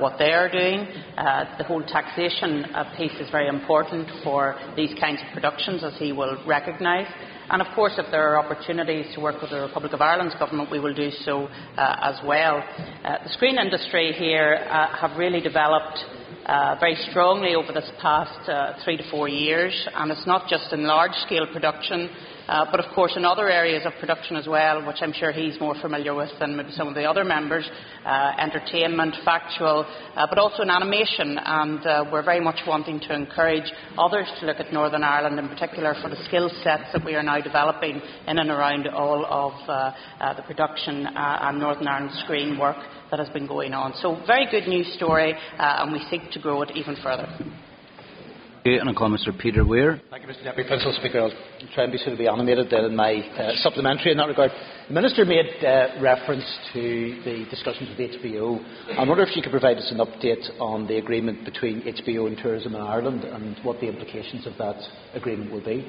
what they are doing. The whole taxation piece is very important for these kinds of productions, as he will recognise. And of course, if there are opportunities to work with the Republic of Ireland's government, we will do so as well. The screen industry here have really developed very strongly over this past 3 to 4 years, and it's not just in large-scale production, but of course in other areas of production as well, which I'm sure he's more familiar with than maybe some of the other members, entertainment, factual, but also in animation, and we're very much wanting to encourage others to look at Northern Ireland in particular for the skill sets that we are now developing in and around all of the production and Northern Ireland Screen work that has been going on. So very good news story, and we seek to grow it even further. And I call Mr Peter Weir. Thank you, Mr Deputy Principal Speaker. I'll try and be suitably animated then in my supplementary in that regard. The Minister made reference to the discussions with HBO. I wonder if she could provide us an update on the agreement between HBO and Tourism in Ireland and what the implications of that agreement will be.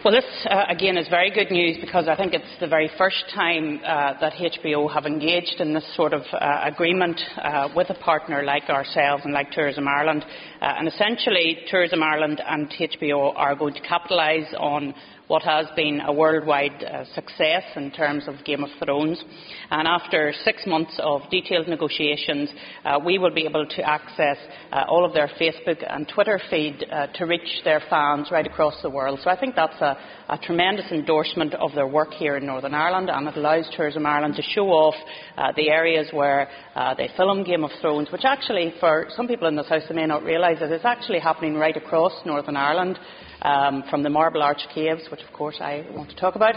Well, this again is very good news, because I think it's the very first time that HBO have engaged in this sort of agreement with a partner like ourselves and like Tourism Ireland. And essentially, Tourism Ireland and HBO are going to capitalise on what has been a worldwide success in terms of Game of Thrones. And after 6 months of detailed negotiations, we will be able to access all of their Facebook and Twitter feed to reach their fans right across the world. So I think that's a tremendous endorsement of their work here in Northern Ireland, and it allows Tourism Ireland to show off the areas where they film Game of Thrones, which actually, for some people in this House, they may not realise that it's actually happening right across Northern Ireland. From the Marble Arch Caves, which of course I want to talk about,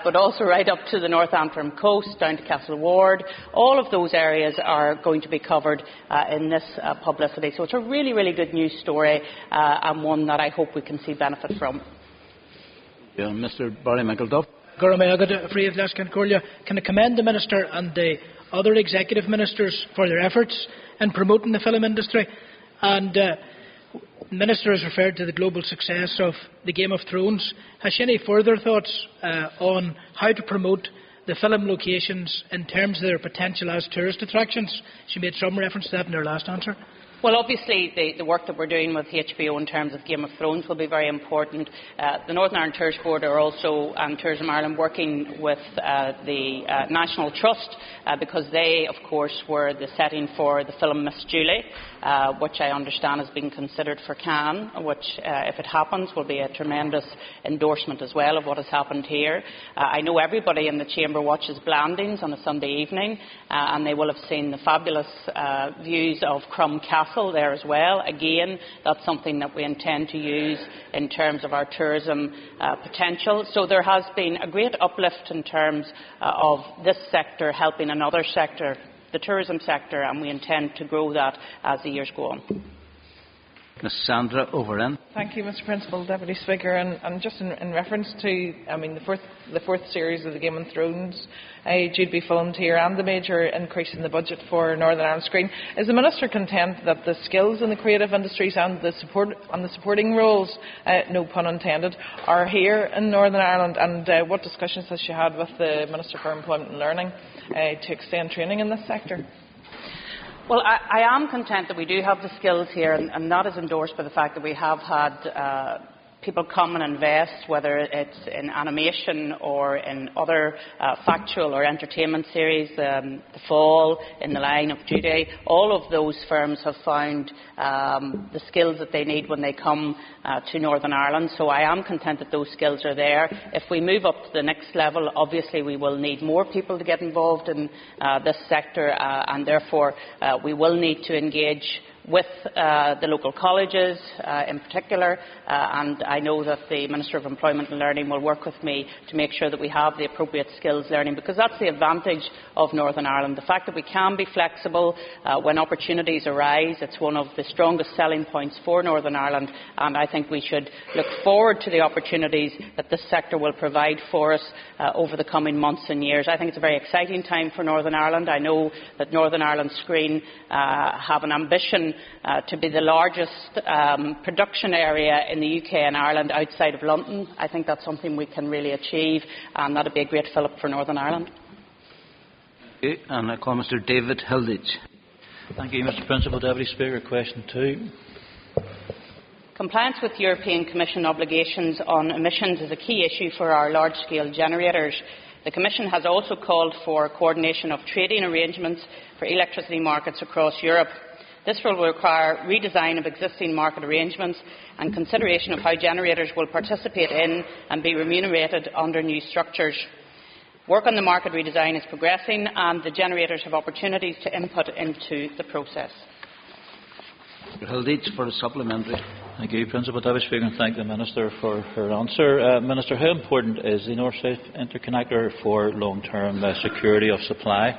but also right up to the North Antrim coast, down to Castle Ward. All of those areas are going to be covered in this publicity. So it's a really, really good news story, and one that I hope we can see benefit from. Yeah, Mr Barry McElduff. Can I commend the Minister and the other executive ministers for their efforts in promoting the film industry? And the Minister has referred to the global success of the Game of Thrones. Has she any further thoughts on how to promote the film locations in terms of their potential as tourist attractions? She made some reference to that in her last answer. Well, obviously, the work that we're doing with HBO in terms of Game of Thrones will be very important. The Northern Ireland Tourist Board are also, and Tourism Ireland, working with the National Trust because they, of course, were the setting for the film Miss Julie, which I understand has been considered for Cannes, which, if it happens, will be a tremendous endorsement as well of what has happened here. I know everybody in the Chamber watches Blandings on a Sunday evening, and they will have seen the fabulous views of Crum Castle there as well. Again, that's something that we intend to use in terms of our tourism potential. So there has been a great uplift in terms of this sector helping another sector, the tourism sector, and we intend to grow that as the years go on. Ms. Sandra Overend. Thank you, Mr. Principal Deputy Speaker. And just in reference to, the fourth series of the Game of Thrones due to be filmed here, and the major increase in the budget for Northern Ireland Screen, is the Minister content that the skills in the creative industries and the supporting roles, no pun intended, are here in Northern Ireland? And what discussions has she had with the Minister for Employment and Learning to extend training in this sector? Well, I am content that we do have the skills here, and that is endorsed by the fact that we have had people come and invest, whether it's in animation or in other factual or entertainment series, The Fall, In the Line of Duty. All of those firms have found the skills that they need when they come to Northern Ireland. So I am content that those skills are there. If we move up to the next level, obviously we will need more people to get involved in this sector, and therefore we will need to engage with the local colleges in particular, and I know that the Minister of Employment and Learning will work with me to make sure that we have the appropriate skills learning, because that's the advantage of Northern Ireland, the fact that we can be flexible when opportunities arise. It's one of the strongest selling points for Northern Ireland, and I think we should look forward to the opportunities that this sector will provide for us over the coming months and years. I think it's a very exciting time for Northern Ireland. I know that Northern Ireland Screen have an ambition to be the largest production area in the UK and Ireland outside of London. I think that's something we can really achieve, and that would be a great fillip for Northern Ireland. Okay, and I call Mr. David Hilditch. Thank you, Mr. Principal Deputy Speaker. Question 2. Compliance with European Commission obligations on emissions is a key issue for our large-scale generators. The Commission has also called for coordination of trading arrangements for electricity markets across Europe. This will require redesign of existing market arrangements and consideration of how generators will participate in and be remunerated under new structures. Work on the market redesign is progressing, and the generators have opportunities to input into the process. Mr. Hilditch for a supplementary. Thank you, Principal Deputy Speaker, and thank the Minister for her answer. Minister, how important is the North-South interconnector for long-term security of supply?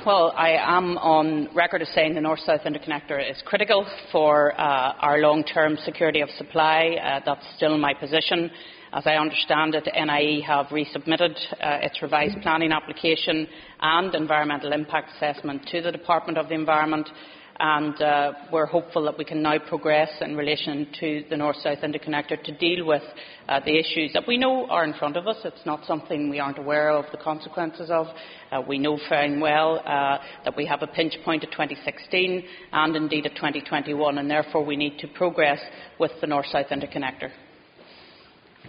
Well, I am on record as saying the North-South interconnector is critical for our long-term security of supply. That's still my position. As I understand it, NIE have resubmitted its revised planning application and environmental impact assessment to the Department of the Environment, and we're hopeful that we can now progress in relation to the North-South interconnector to deal with the issues that we know are in front of us. It's not something we aren't aware of the consequences of. We know very well that we have a pinch point at 2016 and indeed at 2021, and therefore we need to progress with the North-South interconnector.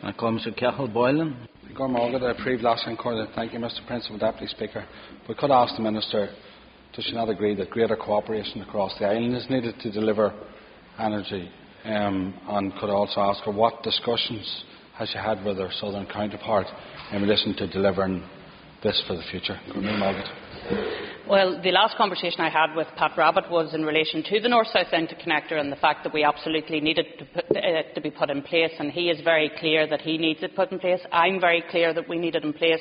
I call Mr. Cahill Boylan. Thank you, Mr. Principal Deputy Speaker. We could ask the Minister, does she not agree that greater cooperation across the island is needed to deliver energy? And could also ask her what discussions has she had with her southern counterpart in relation to delivering best for the future. Well, the last conversation I had with Pat Rabbitte was in relation to the North-South Interconnector and the fact that we absolutely needed it to be put in place, and he is very clear that he needs it put in place. I'm very clear that we need it in place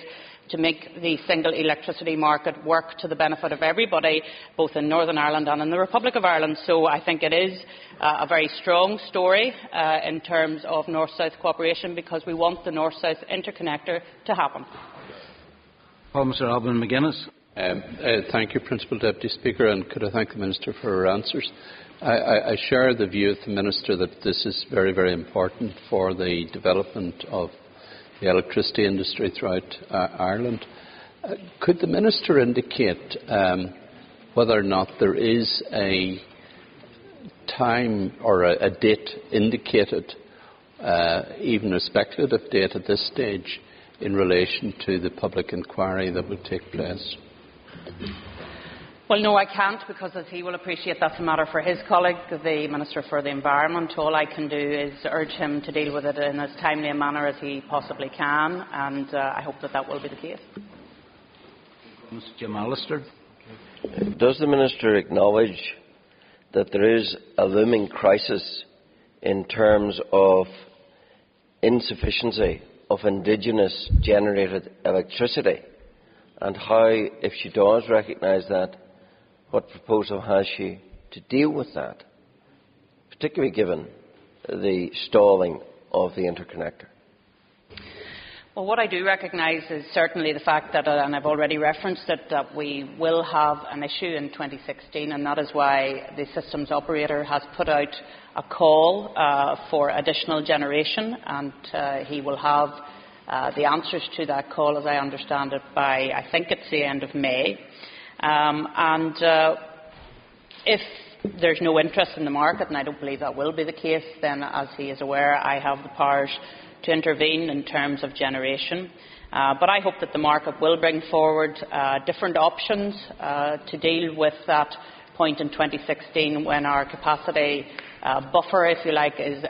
to make the single electricity market work to the benefit of everybody, both in Northern Ireland and in the Republic of Ireland. So I think it is a very strong story in terms of North-South cooperation, because we want the North-South Interconnector to happen. Mr. Alban McGuinness. Thank you, Principal Deputy Speaker, and could I thank the Minister for her answers. I share the view of the Minister that this is very, very important for the development of the electricity industry throughout Ireland. Could the Minister indicate whether or not there is a time or a date indicated, even a speculative date at this stage, in relation to the public inquiry that would take place? Well, no, I can't, because as he will appreciate, that's a matter for his colleague, the Minister for the Environment. All I can do is urge him to deal with it in as timely a manner as he possibly can, and I hope that that will be the case. Mr. Jim Allister. Does the Minister acknowledge that there is a looming crisis in terms of insufficiency of indigenous generated electricity, and how, if she does recognise that, what proposal has she to deal with that, particularly given the stalling of the interconnector? Well, what I do recognise is certainly the fact that, and I've already referenced it, that we will have an issue in 2016, and that is why the systems operator has put out a call for additional generation, and he will have the answers to that call, as I understand it, by, I think it's the end of May. If there's no interest in the market, and I don't believe that will be the case, then, as he is aware, I have the powers to intervene in terms of generation. But I hope that the market will bring forward different options to deal with that point in 2016 when our capacity buffer, if you like, is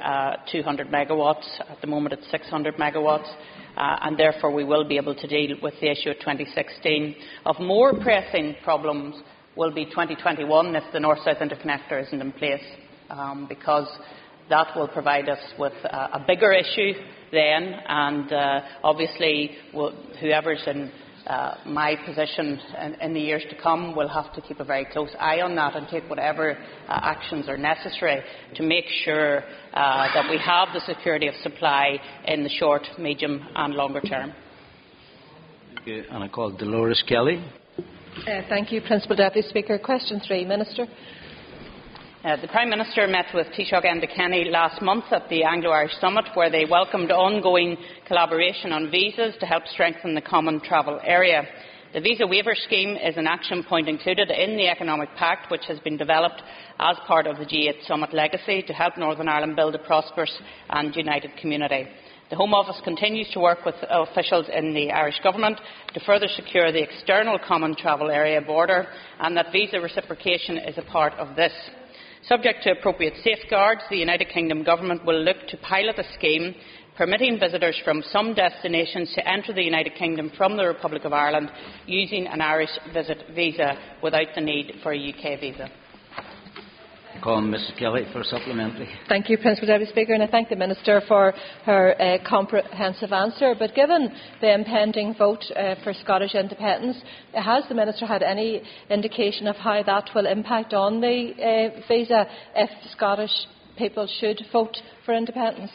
200 megawatts. At the moment it's 600 megawatts. And therefore we will be able to deal with the issue of 2016. Of more pressing problems will be 2021 if the North-South Interconnector isn't in place, because that will provide us with a bigger issue then, and obviously whoever's in my position in the years to come will have to keep a very close eye on that and take whatever actions are necessary to make sure that we have the security of supply in the short, medium and longer term. Thank you. And I call Dolores Kelly. Thank you, Principal Deputy Speaker. Question 3, Minister. The Prime Minister met with Taoiseach Enda Kenny last month at the Anglo-Irish Summit, where they welcomed ongoing collaboration on visas to help strengthen the common travel area. The visa waiver scheme is an action point included in the Economic Pact, which has been developed as part of the G8 Summit legacy to help Northern Ireland build a prosperous and united community. The Home Office continues to work with officials in the Irish Government to further secure the external common travel area border, and that visa reciprocation is a part of this. Subject to appropriate safeguards, the United Kingdom Government will look to pilot a scheme permitting visitors from some destinations to enter the United Kingdom from the Republic of Ireland using an Irish visit visa without the need for a UK visa. I call on Mrs. Kelly for a supplementary. Thank you, Principal Deputy Speaker, and I thank the Minister for her comprehensive answer. But given the impending vote for Scottish independence, has the Minister had any indication of how that will impact on the visa if Scottish people should vote for independence?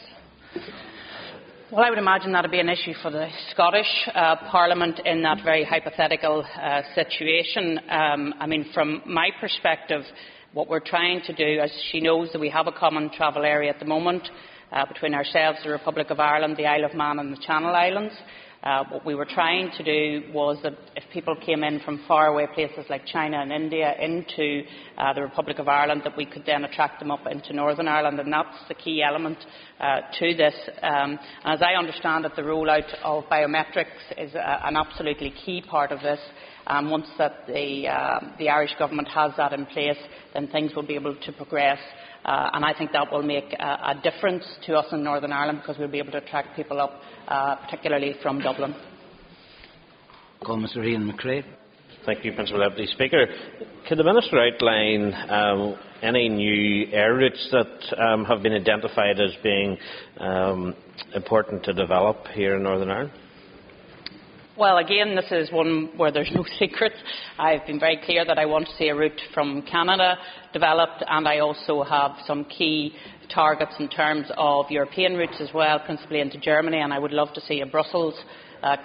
Well, I would imagine that would be an issue for the Scottish Parliament in that very hypothetical situation. I mean, from my perspective, what we're trying to do, as she knows that we have a common travel area at the moment between ourselves, the Republic of Ireland, the Isle of Man and the Channel Islands. What we were trying to do was that if people came in from faraway places like China and India into the Republic of Ireland, that we could then attract them up into Northern Ireland, and that's the key element to this. As I understand it, the rollout of biometrics is an absolutely key part of this. Once that the Irish Government has that in place, then things will be able to progress. And I think that will make a difference to us in Northern Ireland, because we'll be able to attract people up, particularly from Dublin. Call Mr. Ian McRae. Thank you, Principal Deputy Speaker. Could the Minister outline any new air routes that have been identified as being important to develop here in Northern Ireland? Well, again, this is one where there's no secret. I've been very clear that I want to see a route from Canada developed, and I also have some key targets in terms of European routes as well, principally into Germany, and I would love to see a Brussels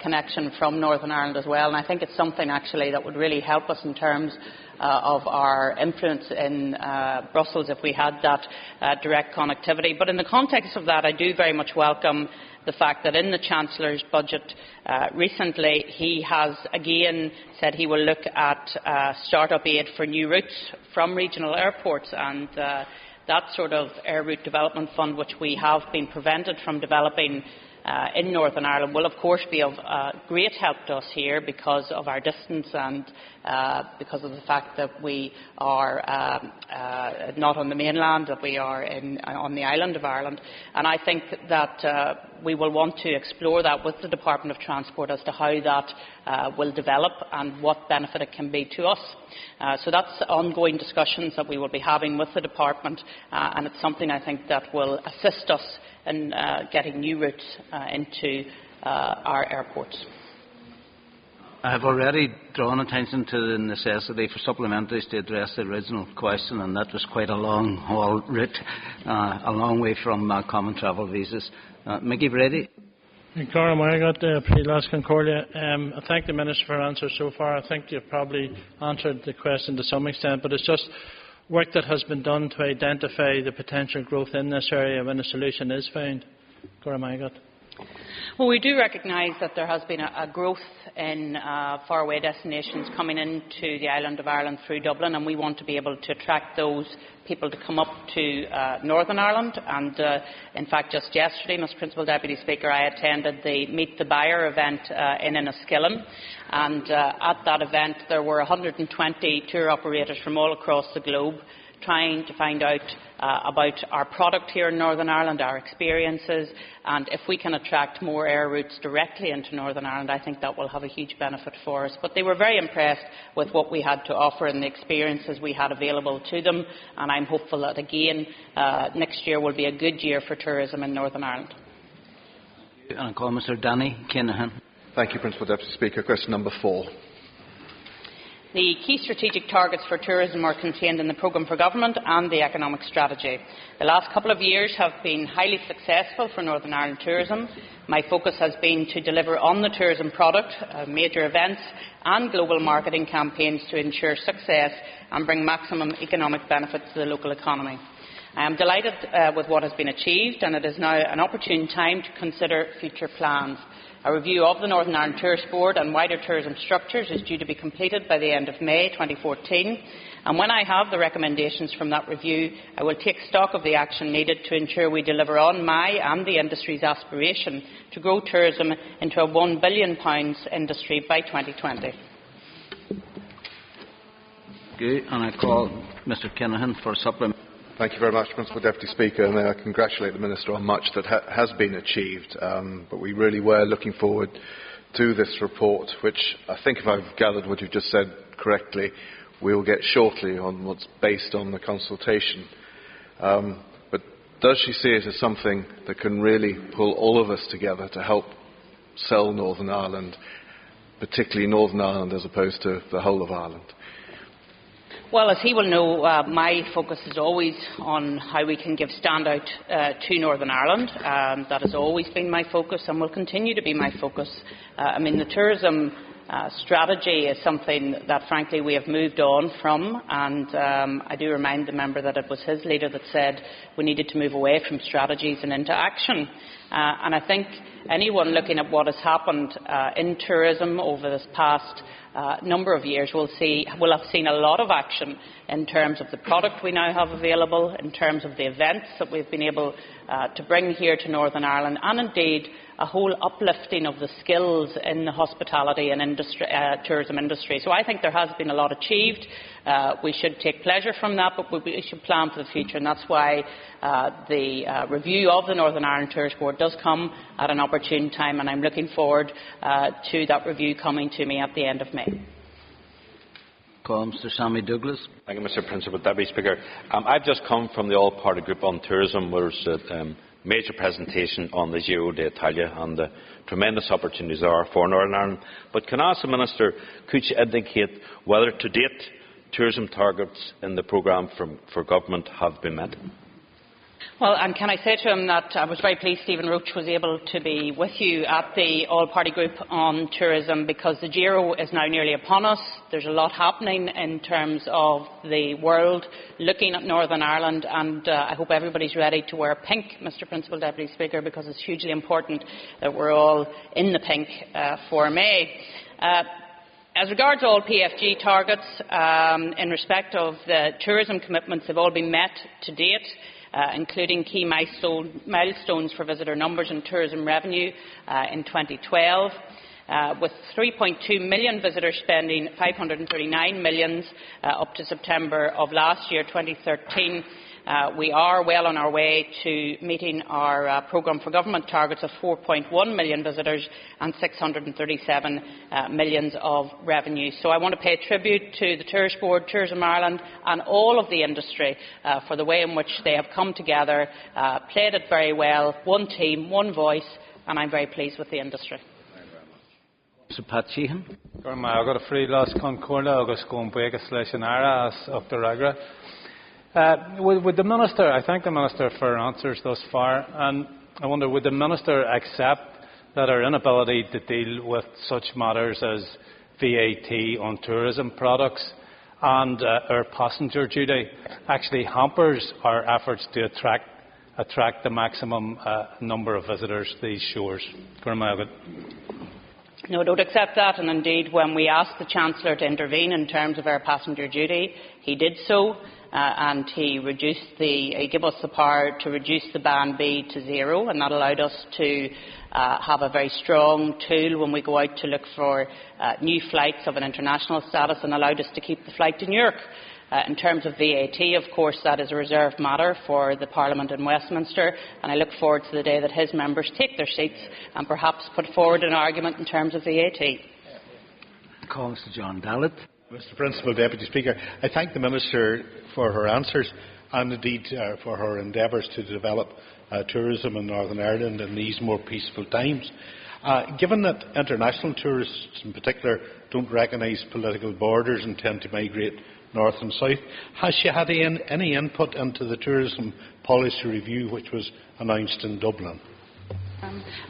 connection from Northern Ireland as well. And I think it's something actually that would really help us in terms of our influence in Brussels if we had that direct connectivity. But in the context of that, I do very much welcome the fact that in the Chancellor's budget recently, he has again said he will look at start-up aid for new routes from regional airports, and that sort of air route development fund, which we have been prevented from developing in Northern Ireland, will of course be of great help to us here because of our distance and because of the fact that we are not on the mainland, that we are on the island of Ireland. And I think that we will want to explore that with the Department of Transport as to how that will develop and what benefit it can be to us. So that's ongoing discussions that we will be having with the Department, and it's something I think that will assist us in getting new routes into our airports. I have already drawn attention to the necessity for supplementaries to address the original question, and that was quite a long-haul route, a long way from common travel visas. Mickey Brady. Cara Margaret, Prelas Concordia. I thank the Minister for her answers so far. I think you've probably answered the question to some extent, but it's just work that has been done to identify the potential growth in this area when a solution is found. Cara Margaret. Well, we do recognise that there has been a growth in faraway destinations coming into the island of Ireland through Dublin, and we want to be able to attract those people to come up to Northern Ireland. And in fact, just yesterday, Mr. Principal Deputy Speaker, I attended the Meet the Buyer event in Enniskillen, and at that event there were 120 tour operators from all across the globe trying to find out about our product here in Northern Ireland, our experiences, and if we can attract more air routes directly into Northern Ireland, I think that will have a huge benefit for us. But they were very impressed with what we had to offer and the experiences we had available to them, and I'm hopeful that again next year will be a good year for tourism in Northern Ireland. And I call Mr. Danny Kinahan. Thank you, Principal Deputy Speaker. Question number 4. The key strategic targets for tourism are contained in the Programme for Government and the Economic Strategy. The last couple of years have been highly successful for Northern Ireland tourism. My focus has been to deliver on the tourism product, major events and global marketing campaigns to ensure success and bring maximum economic benefits to the local economy. I am delighted with what has been achieved, and it is now an opportune time to consider future plans. A review of the Northern Ireland Tourist Board and wider tourism structures is due to be completed by the end of May 2014, and when I have the recommendations from that review, I will take stock of the action needed to ensure we deliver on my and the industry's aspiration to grow tourism into a £1 billion industry by 2020. Okay, and I call Mr. Kinahan for a supplement. Thank you very much, Principal Deputy Speaker, and I congratulate the Minister on much that has been achieved. But we really were looking forward to this report, which I think, if I've gathered what you've just said correctly, we will get shortly on what's based on the consultation. But does she see it as something that can really pull all of us together to help sell Northern Ireland, particularly Northern Ireland as opposed to the whole of Ireland? Well, as he will know, my focus is always on how we can give standout to Northern Ireland. That has always been my focus and will continue to be my focus. The tourism strategy is something that, frankly, we have moved on from, and I do remind the member that it was his leader that said we needed to move away from strategies and into action. And I think anyone looking at what has happened in tourism over this past number of years will have seen a lot of action in terms of the product we now have available, in terms of the events that we've been able to bring here to Northern Ireland, and indeed a whole uplifting of the skills in the hospitality and tourism industry. So I think there has been a lot achieved. We should take pleasure from that, but we should plan for the future, and that's why the review of the Northern Ireland Tourist Board does come at an opportune time, and I'm looking forward to that review coming to me at the end of May. Mr. Sammy Douglas. Thank you, Mr. Principal Deputy Speaker. I've just come from the All-Party Group on Tourism, where there's a major presentation on the Giro d'Italia and the tremendous opportunities there are for Northern Ireland. But can I ask the Minister, could she indicate whether to date tourism targets in the programme for Government have been met? Well, and can I say to him that I was very pleased Stephen Roach was able to be with you at the All-Party Group on Tourism, because the Giro is now nearly upon us. There's a lot happening in terms of the world looking at Northern Ireland, and I hope everybody's ready to wear pink, Mr. Principal Deputy Speaker, because it's hugely important that we're all in the pink for May. As regards all PFG targets, in respect of the tourism commitments, they've all been met to date, including key milestones for visitor numbers and tourism revenue in 2012. With 3.2 million visitors spending 539 million up to September of last year, 2013, we are well on our way to meeting our programme for government targets of 4.1 million visitors and 637 million of revenue. So I want to pay tribute to the Tourist Board, Tourism Ireland and all of the industry for the way in which they have come together, played it very well, one team, one voice, and I'm very pleased with the industry. Mr. Pat Sheehan. Would the Minister, I thank the Minister for her answers thus far, and I wonder, would the Minister accept that our inability to deal with such matters as VAT on tourism products and our passenger duty actually hampers our efforts to attract the maximum number of visitors to these shores? No, I don't accept that, and indeed when we asked the Chancellor to intervene in terms of our passenger duty, he did so. And he gave us the power to reduce the Band B to 0, and that allowed us to have a very strong tool when we go out to look for new flights of an international status, and allowed us to keep the flight to New York. In terms of VAT, of course, that is a reserved matter for the Parliament in Westminster, and I look forward to the day that his members take their seats and perhaps put forward an argument in terms of VAT. Call Mr. John Dallett. Mr. Principal Deputy Speaker, I thank the Minister for her answers and indeed for her endeavours to develop tourism in Northern Ireland in these more peaceful times. Given that international tourists in particular don't recognise political borders and tend to migrate north and south, has she had any input into the tourism policy review which was announced in Dublin?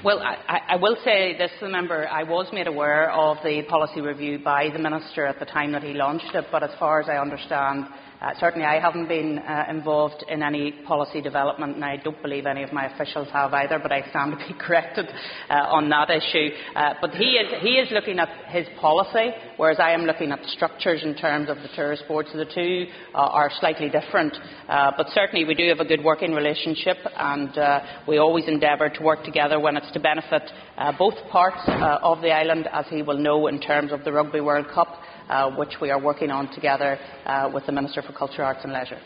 Well, I will say this to the member. I was made aware of the policy review by the Minister at the time that he launched it, but as far as I understand, certainly I haven't been involved in any policy development, and I don't believe any of my officials have either, but I stand to be corrected on that issue. But he is looking at his policy, whereas I am looking at the structures in terms of the Tourist Board, so the two are slightly different. But certainly we do have a good working relationship, and we always endeavour to work together when it's to benefit both parts of the island, as he will know, in terms of the Rugby World Cup, which we are working on together with the Minister for Culture, Arts and Leisure.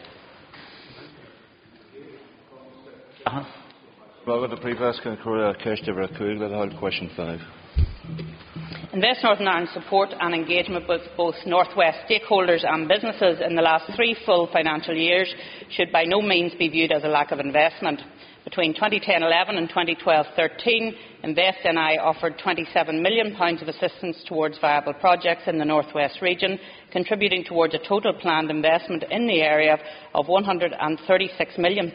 Question 5. Invest Northern Ireland's support and engagement with both North West stakeholders and businesses in the last 3 full financial years should by no means be viewed as a lack of investment. Between 2010-11 and 2012-13, Invest NI offered £27 million of assistance towards viable projects in the North West region, contributing towards a total planned investment in the area of £136 million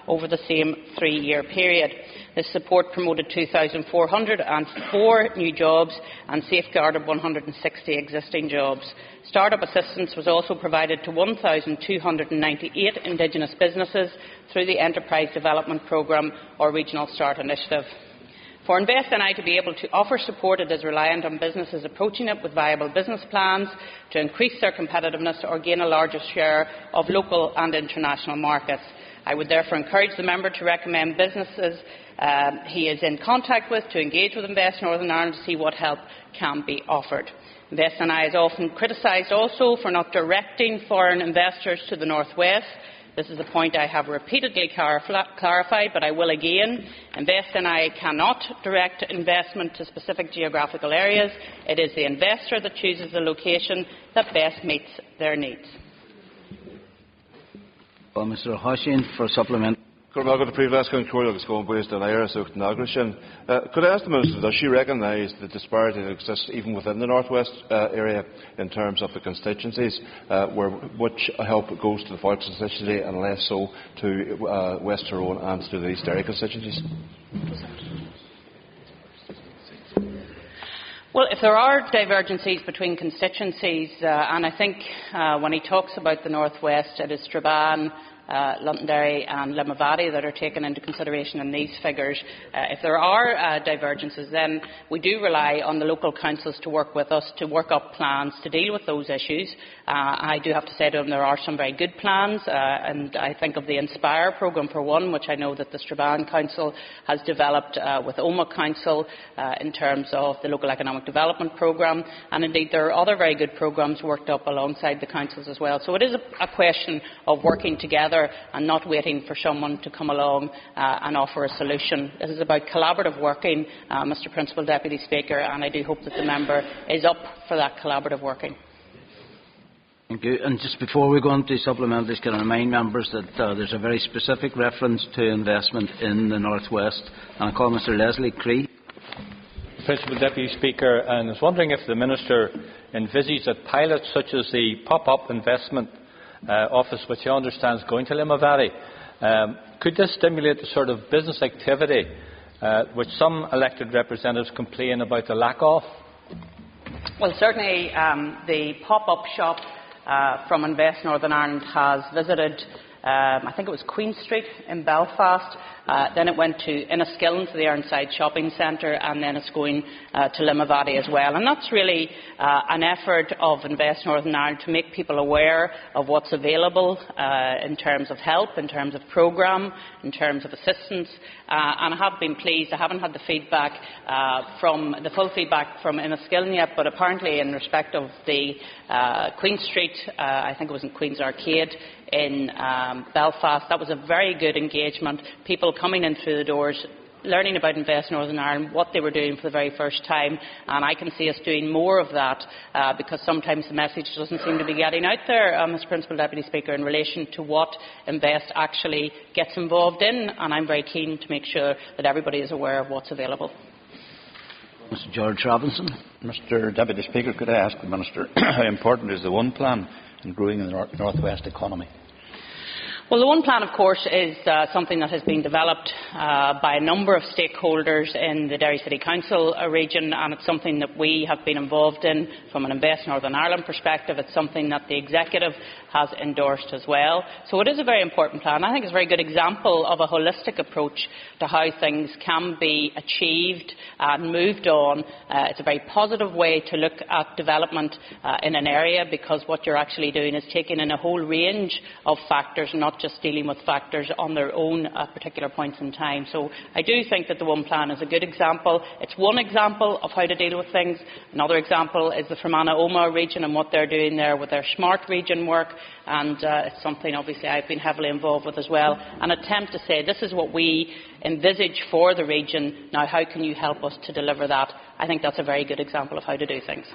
over the same 3-year period. This support promoted 2,404 new jobs and safeguarded 160 existing jobs. Start-up assistance was also provided to 1,298 Indigenous businesses through the Enterprise Development Programme or Regional Start Initiative. For Invest NI to be able to offer support, it is reliant on businesses approaching it with viable business plans to increase their competitiveness or gain a larger share of local and international markets. I would therefore encourage the member to recommend businesses he is in contact with to engage with Invest Northern Ireland to see what help can be offered. Invest NI is often criticised also for not directing foreign investors to the North West. This is a point I have repeatedly clarified, but I will again. InvestNI cannot direct investment to specific geographical areas. It is the investor that chooses the location that best meets their needs. Well, Mr. Hoshin for supplement. Could I ask the Minister, does she recognise the disparity that exists even within the North West area in terms of the constituencies, which help goes to the Foyle constituency and less so to West Tyrone and to the East Derry constituencies? Well, if there are divergencies between constituencies, and I think when he talks about the North West, it is Strabane, Londonderry and Limavady that are taken into consideration in these figures. If there are divergences, then we do rely on the local councils to work with us to work up plans to deal with those issues. I do have to say to them there are some very good plans, and I think of the Inspire programme for one, which I know that the Strabane Council has developed with Omagh Council in terms of the local economic development programme, and indeed there are other very good programmes worked up alongside the councils as well. So it is a question of working together and not waiting for someone to come along and offer a solution. This is about collaborative working, Mr. Principal Deputy Speaker, and I do hope that the member is up for that collaborative working. Thank you. And just before we go on to supplementaries, can I remind members that there's a very specific reference to investment in the North West. And I call Mr. Leslie Cree. Principal Deputy Speaker, and I was wondering if the Minister envisages that pilots such as the pop-up investment office, which I understand is going to Limavady, could this stimulate the sort of business activity which some elected representatives complain about the lack of? Well, certainly the pop-up shop from Invest Northern Ireland has visited, I think it was Queen Street in Belfast. Then it went to Enniskillen, to the Ironside Shopping Centre, and then it's going to Limavady as well. And that's really an effort of Invest Northern Ireland to make people aware of what's available in terms of help, in terms of programme, in terms of assistance. And I have been pleased. I haven't had the feedback the full feedback from Enniskillen yet, but apparently in respect of the Queen Street, I think it was in Queen's Arcade in Belfast, that was a very good engagement. People coming in through the doors, learning about Invest Northern Ireland, what they were doing for the very first time, and I can see us doing more of that because sometimes the message doesn't seem to be getting out there, Mr. Principal Deputy Speaker, in relation to what Invest actually gets involved in, and I'm very keen to make sure that everybody is aware of what's available. Mr. George Robinson. Mr. Deputy Speaker, could I ask the Minister how important is the One Plan in growing the North West economy? Well, the One Plan, of course, is something that has been developed by a number of stakeholders in the Derry City Council region, and it's something that we have been involved in from an Invest Northern Ireland perspective. It's something that the Executive has endorsed as well. So it is a very important plan. I think it's a very good example of a holistic approach to how things can be achieved and moved on. It's a very positive way to look at development in an area, because what you're actually doing is taking in a whole range of factors, not just dealing with factors on their own at particular points in time. So I do think that the One Plan is a good example. It's one example of how to deal with things. Another example is the Fermanagh-Omagh region and what they're doing there with their smart region work, and it's something obviously I've been heavily involved with as well. An attempt to say this is what we envisage for the region, now how can you help us to deliver that? I think that's a very good example of how to do things.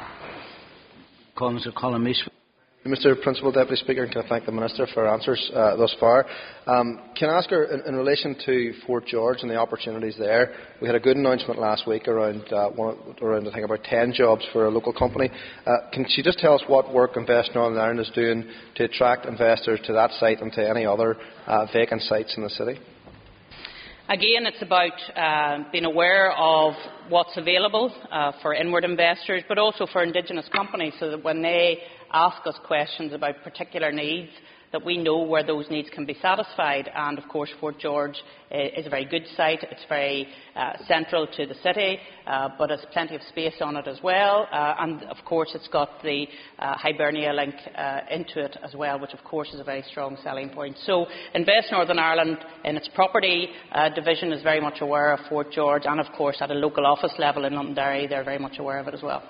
Mr. Principal Deputy Speaker, can I thank the Minister for her answers thus far. Can I ask her, in relation to Fort George and the opportunities there, we had a good announcement last week around I think about 10 jobs for a local company. Can she just tell us what work Invest Northern Ireland is doing to attract investors to that site and to any other vacant sites in the city? Again, it's about being aware of what's available for inward investors, but also for Indigenous companies, so that when they ask us questions about particular needs, that we know where those needs can be satisfied. And of course Fort George is a very good site. It's very central to the city, but has plenty of space on it as well, and of course it's got the Hibernia link into it as well, which of course is a very strong selling point. So Invest Northern Ireland in its property division is very much aware of Fort George, and of course at a local office level in Londonderry they're very much aware of it as well.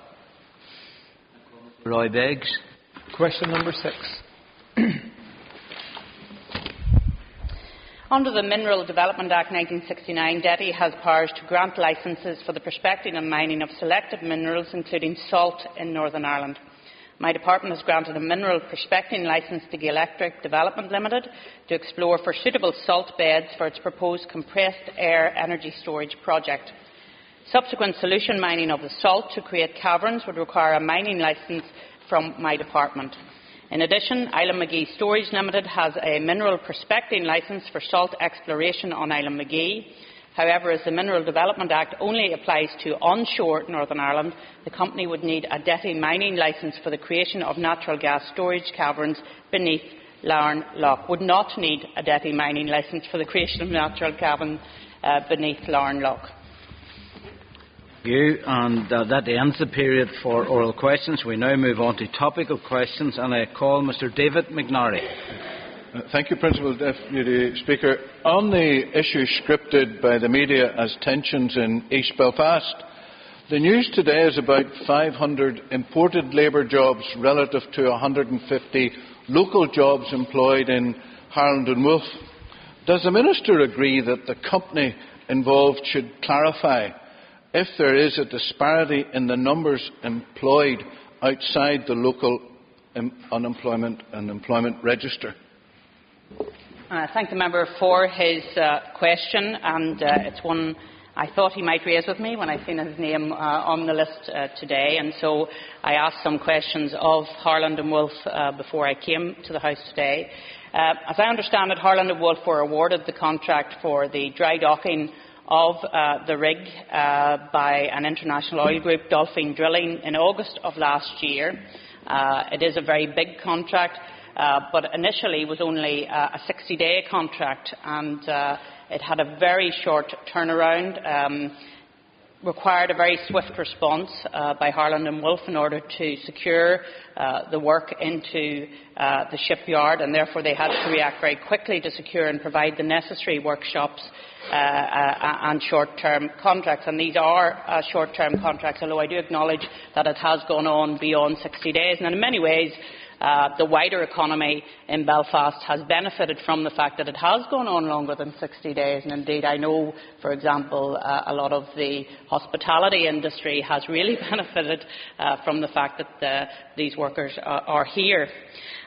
Roy Beggs. Question number 6. Under the Mineral Development Act 1969, DETI has powers to grant licences for the prospecting and mining of selected minerals, including salt, in Northern Ireland. My department has granted a mineral prospecting licence to Electric Development Limited to explore for suitable salt beds for its proposed compressed air energy storage project. Subsequent solution mining of the salt to create caverns would require a mining licence from my department. In addition, Island Magee Storage Limited has a mineral prospecting licence for salt exploration on Island Magee. However, as the Mineral Development Act only applies to onshore Northern Ireland, the company would need a DETI mining licence for the creation of natural gas storage caverns beneath Larne Lough. Would not need a DETI mining licence for the creation of natural caverns beneath Larne Lough. Thank you. And that ends the period for oral questions. We now move on to topical questions, and I call Mr. David McNarry. Thank you, Principal Deputy Speaker. On the issue scripted by the media as tensions in East Belfast, the news today is about 500 imported labour jobs relative to 150 local jobs employed in Harland and Wolff. Does the Minister agree that the company involved should clarify if there is a disparity in the numbers employed outside the local unemployment and employment register? I thank the member for his question, and it's one I thought he might raise with me when I seen his name on the list today, and so I asked some questions of Harland and Wolff before I came to the House today. As I understand it, Harland and Wolff were awarded the contract for the dry docking of the rig by an international oil group, Dolphin Drilling, in August of last year. It is a very big contract, but initially was only a 60-day contract, and it had a very short turnaround, required a very swift response by Harland and Wolff in order to secure the work into the shipyard, and therefore they had to react very quickly to secure and provide the necessary workshops and short-term contracts. And these are short-term contracts, although I do acknowledge that it has gone on beyond 60 days. And in many ways, the wider economy in Belfast has benefited from the fact that it has gone on longer than 60 days. And indeed, I know, for example, a lot of the hospitality industry has really benefited from the fact that these workers are here.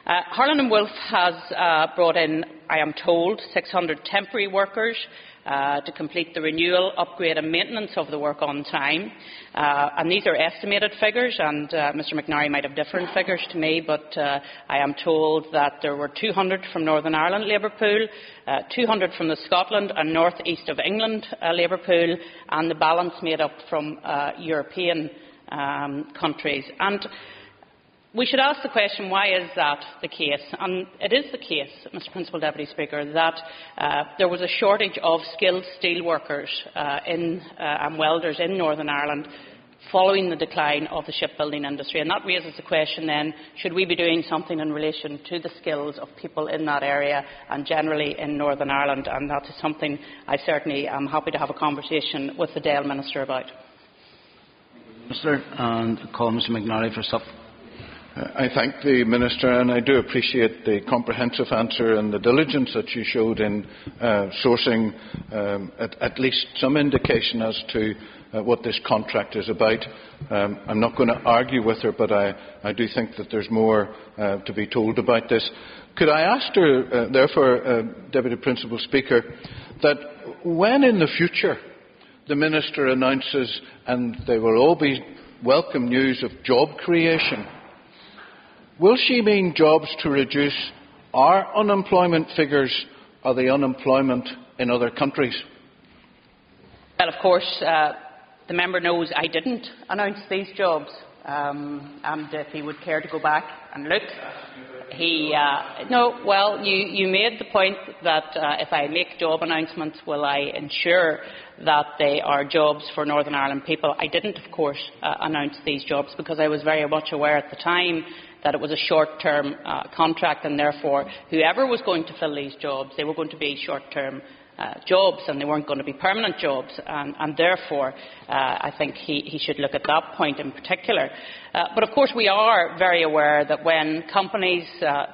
Harland and Wolff has brought in, I am told, 600 temporary workers to complete the renewal, upgrade and maintenance of the work on time. And these are estimated figures, and Mr McNarry might have different figures to me, but I am told that there were 200 from Northern Ireland labour pool, 200 from the Scotland and North East of England labour pool, and the balance made up from European countries. And we should ask the question, why is that the case? And it is the case, Mr Principal Deputy Speaker, that there was a shortage of skilled steelworkers and welders in Northern Ireland following the decline of the shipbuilding industry. And that raises the question then, should we be doing something in relation to the skills of people in that area and generally in Northern Ireland? And that is something I certainly am happy to have a conversation with the Dáil Minister about. Minister, and call Mr McNarry for supplementary. I thank the Minister, and I do appreciate the comprehensive answer and the diligence that you showed in sourcing at least some indication as to what this contract is about. I'm not going to argue with her, but I do think that there's more to be told about this. Could I ask her, therefore, Deputy Principal Speaker, that when in the future the Minister announces, and they will all be welcome news of job creation, will she mean jobs to reduce our unemployment figures or the unemployment in other countries? Well, of course, the member knows I didn't announce these jobs. And if he would care to go back and look, you made the point that if I make job announcements, will I ensure that they are jobs for Northern Ireland people? I didn't, of course, announce these jobs because I was very much aware at the time that it was a short-term contract, and therefore whoever was going to fill these jobs, they were going to be short-term jobs, and they weren't going to be permanent jobs, and therefore I think he should look at that point in particular. But of course we are very aware that when companies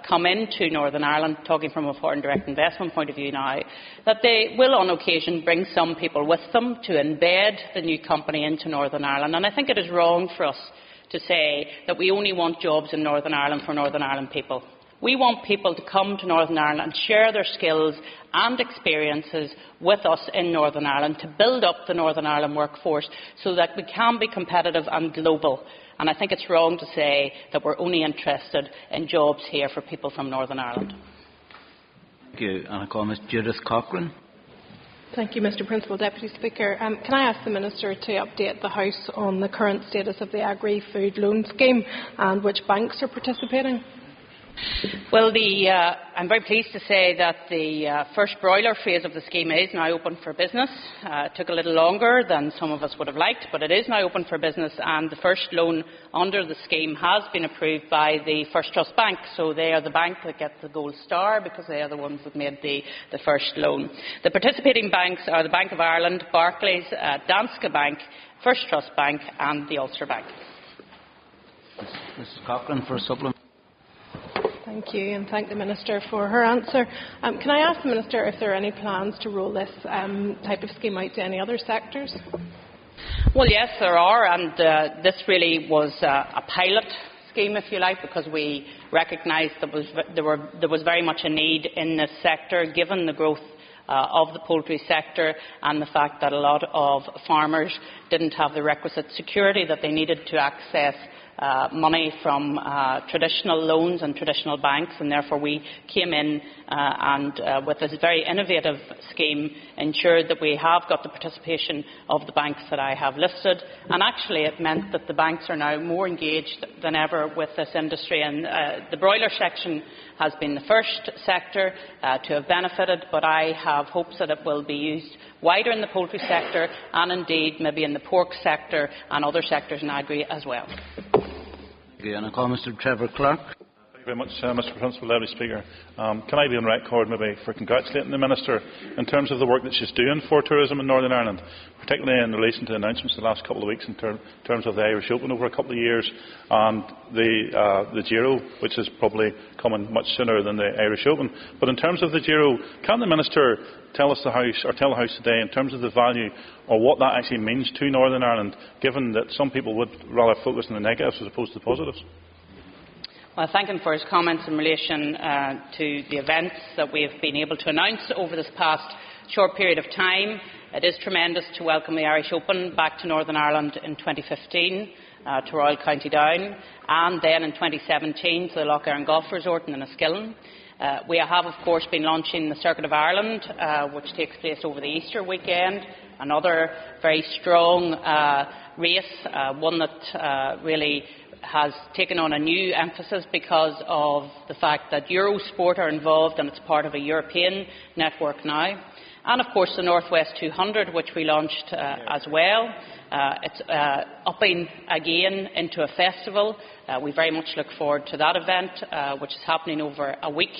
come into Northern Ireland, talking from a foreign direct investment point of view now, that they will on occasion bring some people with them to embed the new company into Northern Ireland, and I think it is wrong for us to say that we only want jobs in Northern Ireland for Northern Ireland people. We want people to come to Northern Ireland and share their skills and experiences with us in Northern Ireland to build up the Northern Ireland workforce so that we can be competitive and global. And I think it's wrong to say that we're only interested in jobs here for people from Northern Ireland. Thank you. And I call Ms. Judith Cochrane. Thank you, Mr. Principal Deputy Speaker. Can I ask the Minister to update the House on the current status of the Agri-Food Loan Scheme and which banks are participating? Well, I'm very pleased to say that the first broiler phase of the scheme is now open for business. It took a little longer than some of us would have liked, but it is now open for business, and the first loan under the scheme has been approved by the First Trust Bank. So they are the bank that gets the gold star because they are the ones that made the first loan. The participating banks are the Bank of Ireland, Barclays, Danske Bank, First Trust Bank and the Ulster Bank. Ms. Cochrane for a supplement. Thank you, and thank the Minister for her answer. Can I ask the Minister if there are any plans to roll this type of scheme out to any other sectors? Well, yes, there are, and this really was a pilot scheme, if you like, because we recognised that there was very much a need in this sector, given the growth of the poultry sector and the fact that a lot of farmers didn't have the requisite security that they needed to access money from traditional loans and traditional banks, and therefore we came in and with this very innovative scheme ensured that we have got the participation of the banks that I have listed, and actually it meant that the banks are now more engaged than ever with this industry, and the broiler section has been the first sector to have benefited, but I have hopes that it will be used wider in the poultry sector and indeed maybe in the pork sector and other sectors in agri as well. And I call Mr. Trevor Clark. Thank you very much, Mr. Principal Deputy Speaker. Can I be on record maybe for congratulating the Minister in terms of the work that she's doing for tourism in Northern Ireland, particularly in relation to the announcements the last couple of weeks in terms of the Irish Open over a couple of years and the Giro, which is probably coming much sooner than the Irish Open. But in terms of the Giro, can the Minister tell the House today in terms of the value or what that actually means to Northern Ireland, given that some people would rather focus on the negatives as opposed to the positives? Well, I thank him for his comments in relation to the events that we have been able to announce over this past short period of time. It is tremendous to welcome the Irish Open back to Northern Ireland in 2015 to Royal County Down, and then in 2017 to the Lough Erne Golf Resort in Enniskillen. We have, of course, been launching the Circuit of Ireland, which takes place over the Easter weekend, another very strong race, one that really has taken on a new emphasis because of the fact that Eurosport are involved and it's part of a European network now. And of course the North West 200, which we launched as well. It's upping again into a festival. We very much look forward to that event, which is happening over a week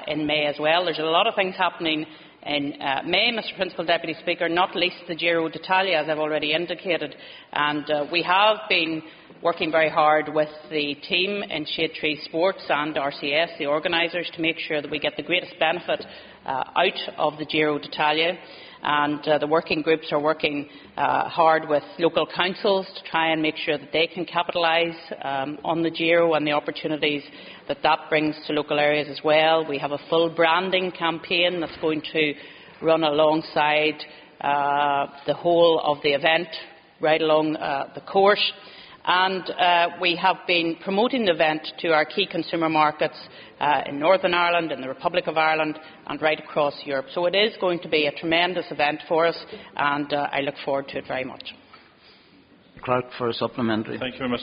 in May as well. There's a lot of things happening in May, Mr. Principal Deputy Speaker, not least the Giro d'Italia, as I've already indicated. And we have been working very hard with the team in Shade Tree Sports and RCS, the organisers, to make sure that we get the greatest benefit out of the Giro d'Italia. And the working groups are working hard with local councils to try and make sure that they can capitalise on the Giro and the opportunities that that brings to local areas as well. We have a full branding campaign that's going to run alongside the whole of the event, right along the course. And we have been promoting the event to our key consumer markets in Northern Ireland, in the Republic of Ireland and right across Europe. So it is going to be a tremendous event for us, and I look forward to it very much. Clerk for a supplementary. Thank you very much,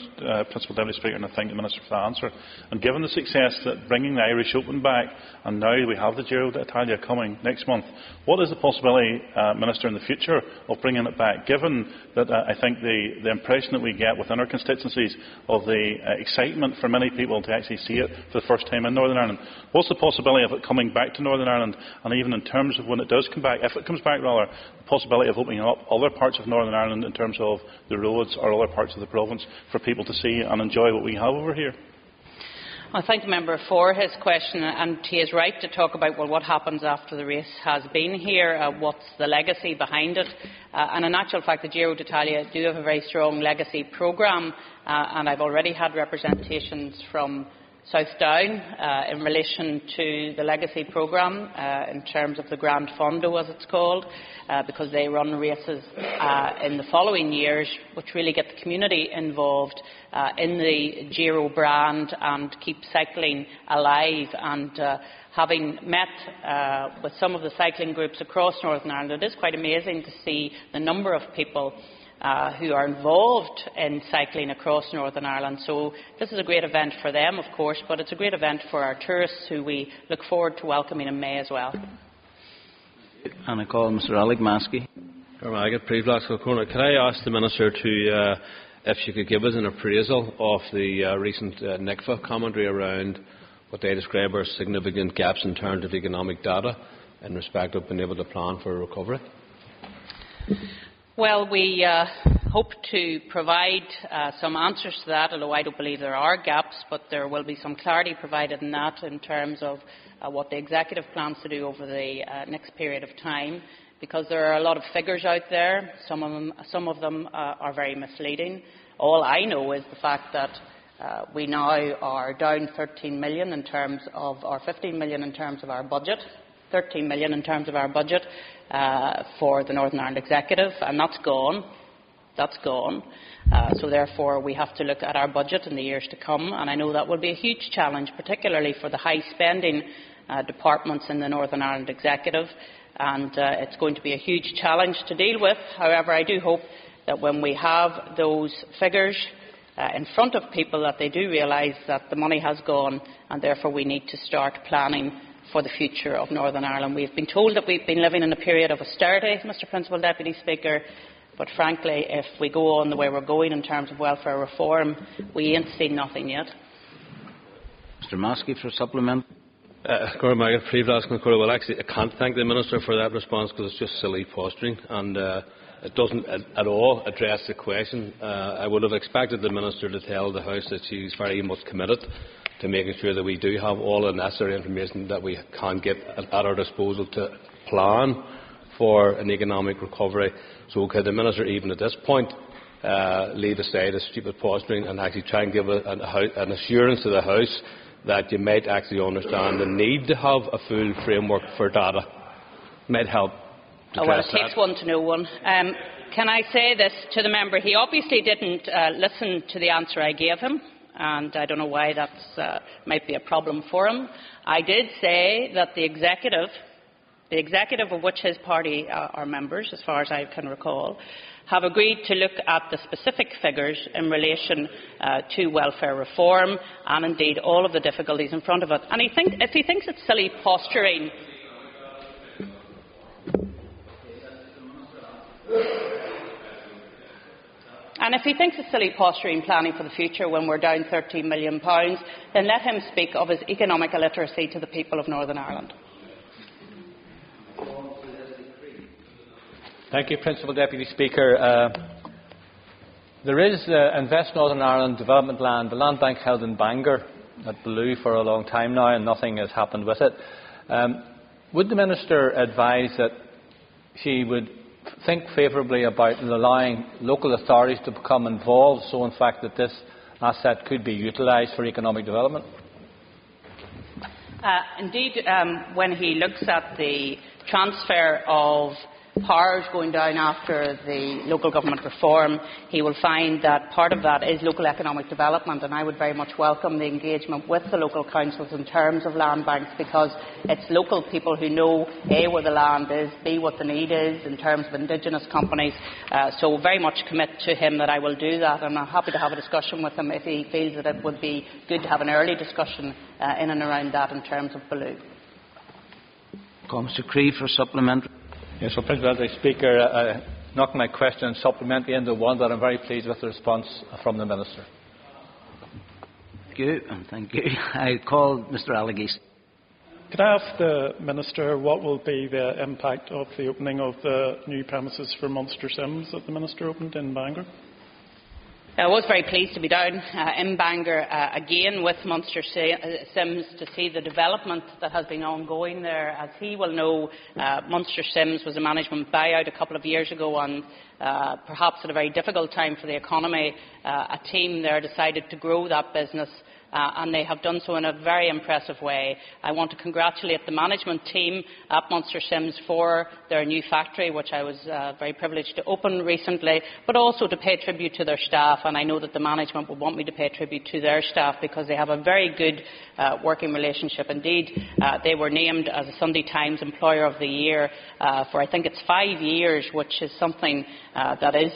Principal Deputy Speaker, and I thank the Minister for that answer. And given the success that bringing the Irish Open back, and now we have the Giro d'Italia coming next month, what is the possibility, Minister, in the future of bringing it back, given that I think the impression that we get within our constituencies of the excitement for many people to actually see it for the first time in Northern Ireland? What's the possibility of it coming back to Northern Ireland, and even in terms of when it does come back, if it comes back rather, the possibility of opening up other parts of Northern Ireland in terms of the roads or other parts of the province for people to see and enjoy what we have over here? I thank the member for his question, and he is right to talk about what happens after the race has been here, what's the legacy behind it. And in actual fact, the Giro d'Italia do have a very strong legacy programme, and I've already had representations from South Down in relation to the legacy programme in terms of the Grand Fondo, as it's called, because they run races in the following years which really get the community involved in the Giro brand and keep cycling alive. And having met with some of the cycling groups across Northern Ireland, it is quite amazing to see the number of people who are involved in cycling across Northern Ireland. So this is a great event for them, of course, but it's a great event for our tourists who we look forward to welcoming in May as well. And I call Mr. Alec Maskey. Can I ask the Minister to, if she could give us an appraisal of the recent NICFA commentary around what they describe as significant gaps in terms of economic data in respect of being able to plan for recovery? Well, we hope to provide some answers to that, although I don't believe there are gaps, but there will be some clarity provided in that in terms of what the Executive plans to do over the next period of time, because there are a lot of figures out there. Some of them are very misleading. All I know is the fact that we now are down 13 million in terms of, or 15 million in terms of our budget, 13 million in terms of our budget for the Northern Ireland Executive, and that's gone. That's gone. So therefore we have to look at our budget in the years to come, and I know that will be a huge challenge, particularly for the high spending departments in the Northern Ireland Executive, and it's going to be a huge challenge to deal with. However, I do hope that when we have those figures in front of people, that they do realise that the money has gone, and therefore we need to start planning for the future of Northern Ireland. We've been told that we've been living in a period of austerity, Mr. Principal Deputy Speaker, but frankly, if we go on the way we're going in terms of welfare reform, we ain't seen nothing yet. Mr. Maskey for a supplement. Well, actually, I can't thank the Minister for that response, because it's just silly posturing, and it doesn't at all address the question. I would have expected the Minister to tell the House that she's very much committed to making sure that we do have all the necessary information that we can get at our disposal to plan for an economic recovery. So could the Minister, even at this point, leave aside the stupid posturing and actually try and give an assurance to the House that you might actually understand the need to have a full framework for data? Might help to well, it takes one to know one. Can I say this to the member? He obviously didn't listen to the answer I gave him, and I don't know why that might be a problem for him. I did say that the executive of which his party are members, as far as I can recall, have agreed to look at the specific figures in relation to welfare reform and indeed all of the difficulties in front of it. And if he thinks it's silly posturing, planning for the future when we're down £13 million, then let him speak of his economic illiteracy to the people of Northern Ireland. Thank you, Principal Deputy Speaker. There is Invest Northern Ireland development land, the land bank held in Bangor at Bellew for a long time now, and nothing has happened with it. Would the Minister advise that she would think favourably about allowing local authorities to become involved, so in fact that this asset could be utilised for economic development? Indeed, when he looks at the transfer of powers going down after the local government reform, he will find that part of that is local economic development, and I would very much welcome the engagement with the local councils in terms of land banks, because it's local people who know A, where the land is, B, what the need is in terms of indigenous companies. So very much commit to him that I will do that, and I'm happy to have a discussion with him if he feels that it would be good to have an early discussion in and around that in terms of Baloo. Call Mr. Creed for supplementary. Yes, well, President Speaker, not my question and supplementary into one, but I'm very pleased with the response from the Minister. Thank you, and thank you. I call Mr. Allegis. Could I ask the Minister what will be the impact of the opening of the new premises for Munster Sims that the Minister opened in Bangor? I was very pleased to be down in Bangor again with Munster Sims to see the development that has been ongoing there. As he will know, Munster Sims was a management buyout a couple of years ago, and perhaps at a very difficult time for the economy, a team there decided to grow that business. And they have done so in a very impressive way. I want to congratulate the management team at Munster Sims for their new factory, which I was very privileged to open recently, but also to pay tribute to their staff. And I know that the management will want me to pay tribute to their staff because they have a very good working relationship. Indeed, they were named as a Sunday Times Employer of the Year for, I think it's 5 years, which is something that is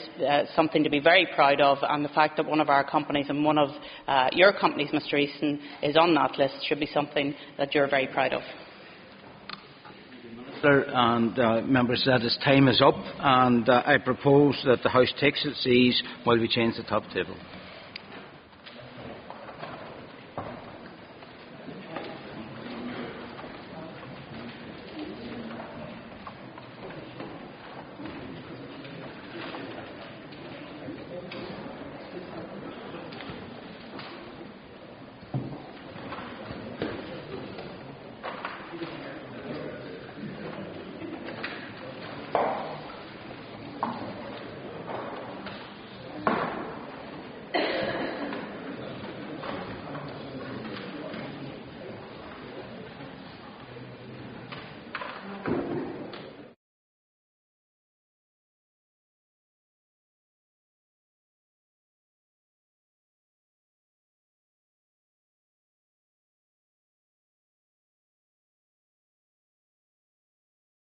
something to be very proud of. And the fact that one of our companies and one of your companies, Mr. Easton, is on that list should be something that you're very proud of. And members, that his time is up, and I propose that the House takes its ease while we change the top table.